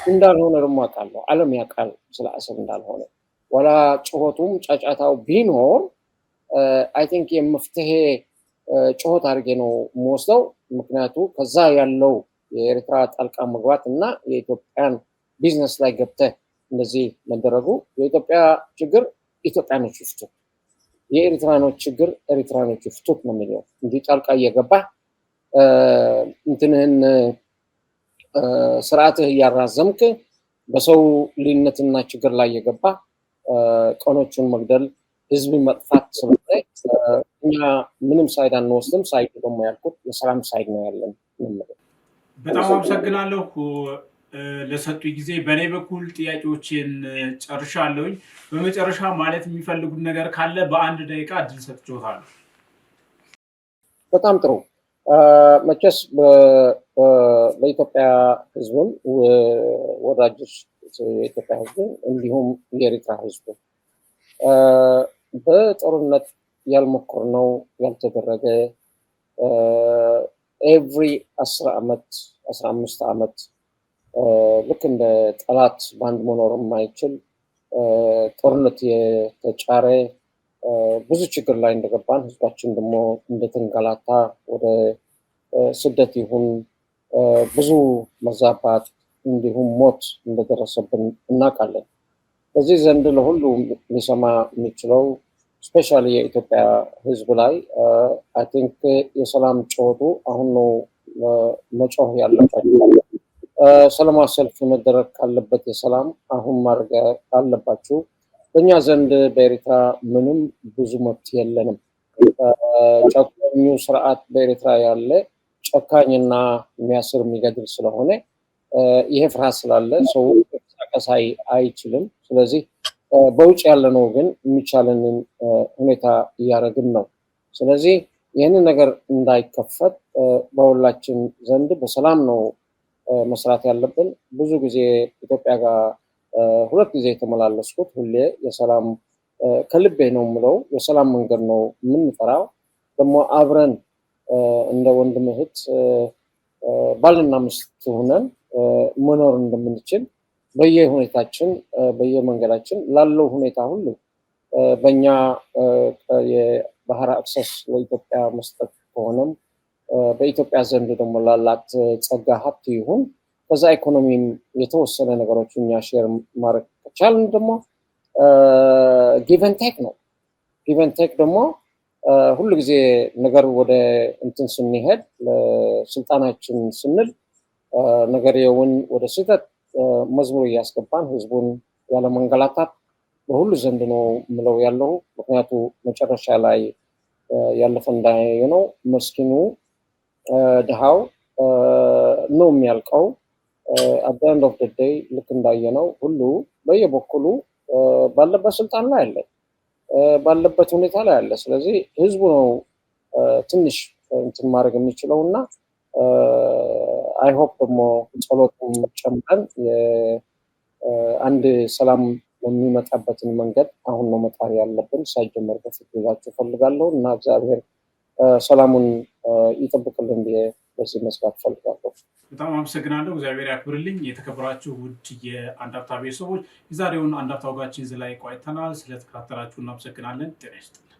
እንዳልሆነ ደግሞ አውቃለሁ። ዓለም ያውቃል ስለ አሰብ እንዳልሆነ። ወላ ጩኸቱም ጫጫታው ቢኖር አይ ቲንክ የመፍትሄ ጩኸት አድርጌ ነው የምወስደው። ምክንያቱ ከዛ ያለው የኤርትራ ጣልቃ መግባት እና የኢትዮጵያን ቢዝነስ ላይ ገብተህ እንደዚህ መደረጉ የኢትዮጵያ ችግር ኢትዮጵያኖች ይፍቱት፣ የኤርትራኖች ችግር ኤርትራኖች ይፍቱት ነው የሚለው እንጂ ጣልቃ እየገባ እንትንህን ስርዓትህ እያራዘምክ በሰው ልዩነትና ችግር ላይ የገባ ቀኖቹን መግደል ህዝብ መጥፋት ስለሆነ እኛ ምንም ሳይድ አንወስድም። ሳይድ ደግሞ ያልኩት የሰላም ሳይድ ነው ያለን። በጣም አመሰግናለሁ ለሰጡኝ ጊዜ። በእኔ በኩል ጥያቄዎችን ጨርሻለሁኝ። በመጨረሻ ማለት የሚፈልጉት ነገር ካለ በአንድ ደቂቃ እድል ሰጥቼዎታለሁ። በጣም ጥሩ። መቼስ ለኢትዮጵያ ህዝብም ወዳጆች የኢትዮጵያ ህዝብም እንዲሁም የኤርትራ ህዝብ በጦርነት ያልሞከርነው ያልተደረገ ኤቭሪ 10 ዓመት 15 ዓመት ልክ እንደ ጠላት በአንድ መኖር የማይችል ጦርነት የተጫረ ብዙ ችግር ላይ እንደገባን ህዝባችን ደግሞ እንደተንገላታ ወደ ስደት ይሁን ብዙ መዛባት እንዲሁም ሞት እንደደረሰብን እናውቃለን። በዚህ ዘንድ ለሁሉ ሊሰማ የሚችለው ስፔሻሊ የኢትዮጵያ ህዝብ ላይ አይ ቲንክ የሰላም ጩኸቱ አሁን ነው መጮህ ያለባቸው። ሰላማዊ ሰልፍ መደረግ ካለበት የሰላም አሁን ማድረግ አለባችሁ። በእኛ ዘንድ በኤርትራ ምንም ብዙ መብት የለንም። ጨቋኙ ስርዓት በኤርትራ ያለ ጨካኝና የሚያስር የሚገድል ስለሆነ ይሄ ፍርሃት ስላለ ሰው መንቀሳቀስ አይችልም። ስለዚህ በውጭ ያለነው ግን የሚቻለንን ሁኔታ እያደረግን ነው። ስለዚህ ይህንን ነገር እንዳይከፈት በሁላችን ዘንድ በሰላም ነው መስራት ያለብን። ብዙ ጊዜ ኢትዮጵያ ጋር 2 ጊዜ የተመላለስኩት ሁሌ የሰላም ከልቤ ነው የምለው የሰላም መንገድ ነው የምንጠራው። ደግሞ አብረን እንደ ወንድም እህት ባልና ሚስት ሆነን መኖር እንደምንችል በየሁኔታችን በየመንገዳችን ላለው ሁኔታ ሁሉ በእኛ የባህር አክሰስ ለኢትዮጵያ መስጠት ከሆነም በኢትዮጵያ ዘንድ ደግሞ ላላት ጸጋ ሀብት ይሁን ከዛ ኢኮኖሚም የተወሰነ ነገሮች እኛ ሼር ማድረግ ከቻልን ደግሞ ጊቨን ቴክ ነው። ጊቨን ቴክ ደግሞ ሁሉ ጊዜ ነገር ወደ እንትን ስንሄድ ለስልጣናችን ስንል ነገርየውን ወደ ስህተት መዝሙር እያስገባን ህዝቡን ያለመንገላታት በሁሉ ዘንድ ነው ምለው ያለው። ምክንያቱ መጨረሻ ላይ ያለፈ እንዳየነው መስኪኑ ድሃው ነው የሚያልቀው። አት ኤንድ ኦፍ ዴይ ልክ እንዳየነው ሁሉ በየበኩሉ ባለበት ስልጣን ላይ አለ፣ ባለበት ሁኔታ ላይ አለ። ስለዚህ ህዝቡ ነው ትንሽ እንትን ማድረግ የሚችለው እና አይሆፕ ደግሞ ጸሎቱን ጨምረን አንድ ሰላም የሚመጣበትን መንገድ አሁን ነው መጣር ያለብን ሳይጀመር በፊት ይዛችሁ ፈልጋለሁ እና እግዚአብሔር ሰላሙን ይጠብቅልን በዚህ መስራት ፈልጋለሁ። በጣም አመሰግናለሁ። እግዚአብሔር ያክብርልኝ። የተከበራችሁ ውድ የአንድ አፍታ ቤተሰቦች የዛሬውን አንድ አፍታ ወጋችን እዚህ ላይ ቆይተናል። ስለተከታተላችሁ እናመሰግናለን። ጤና ይስጥልን።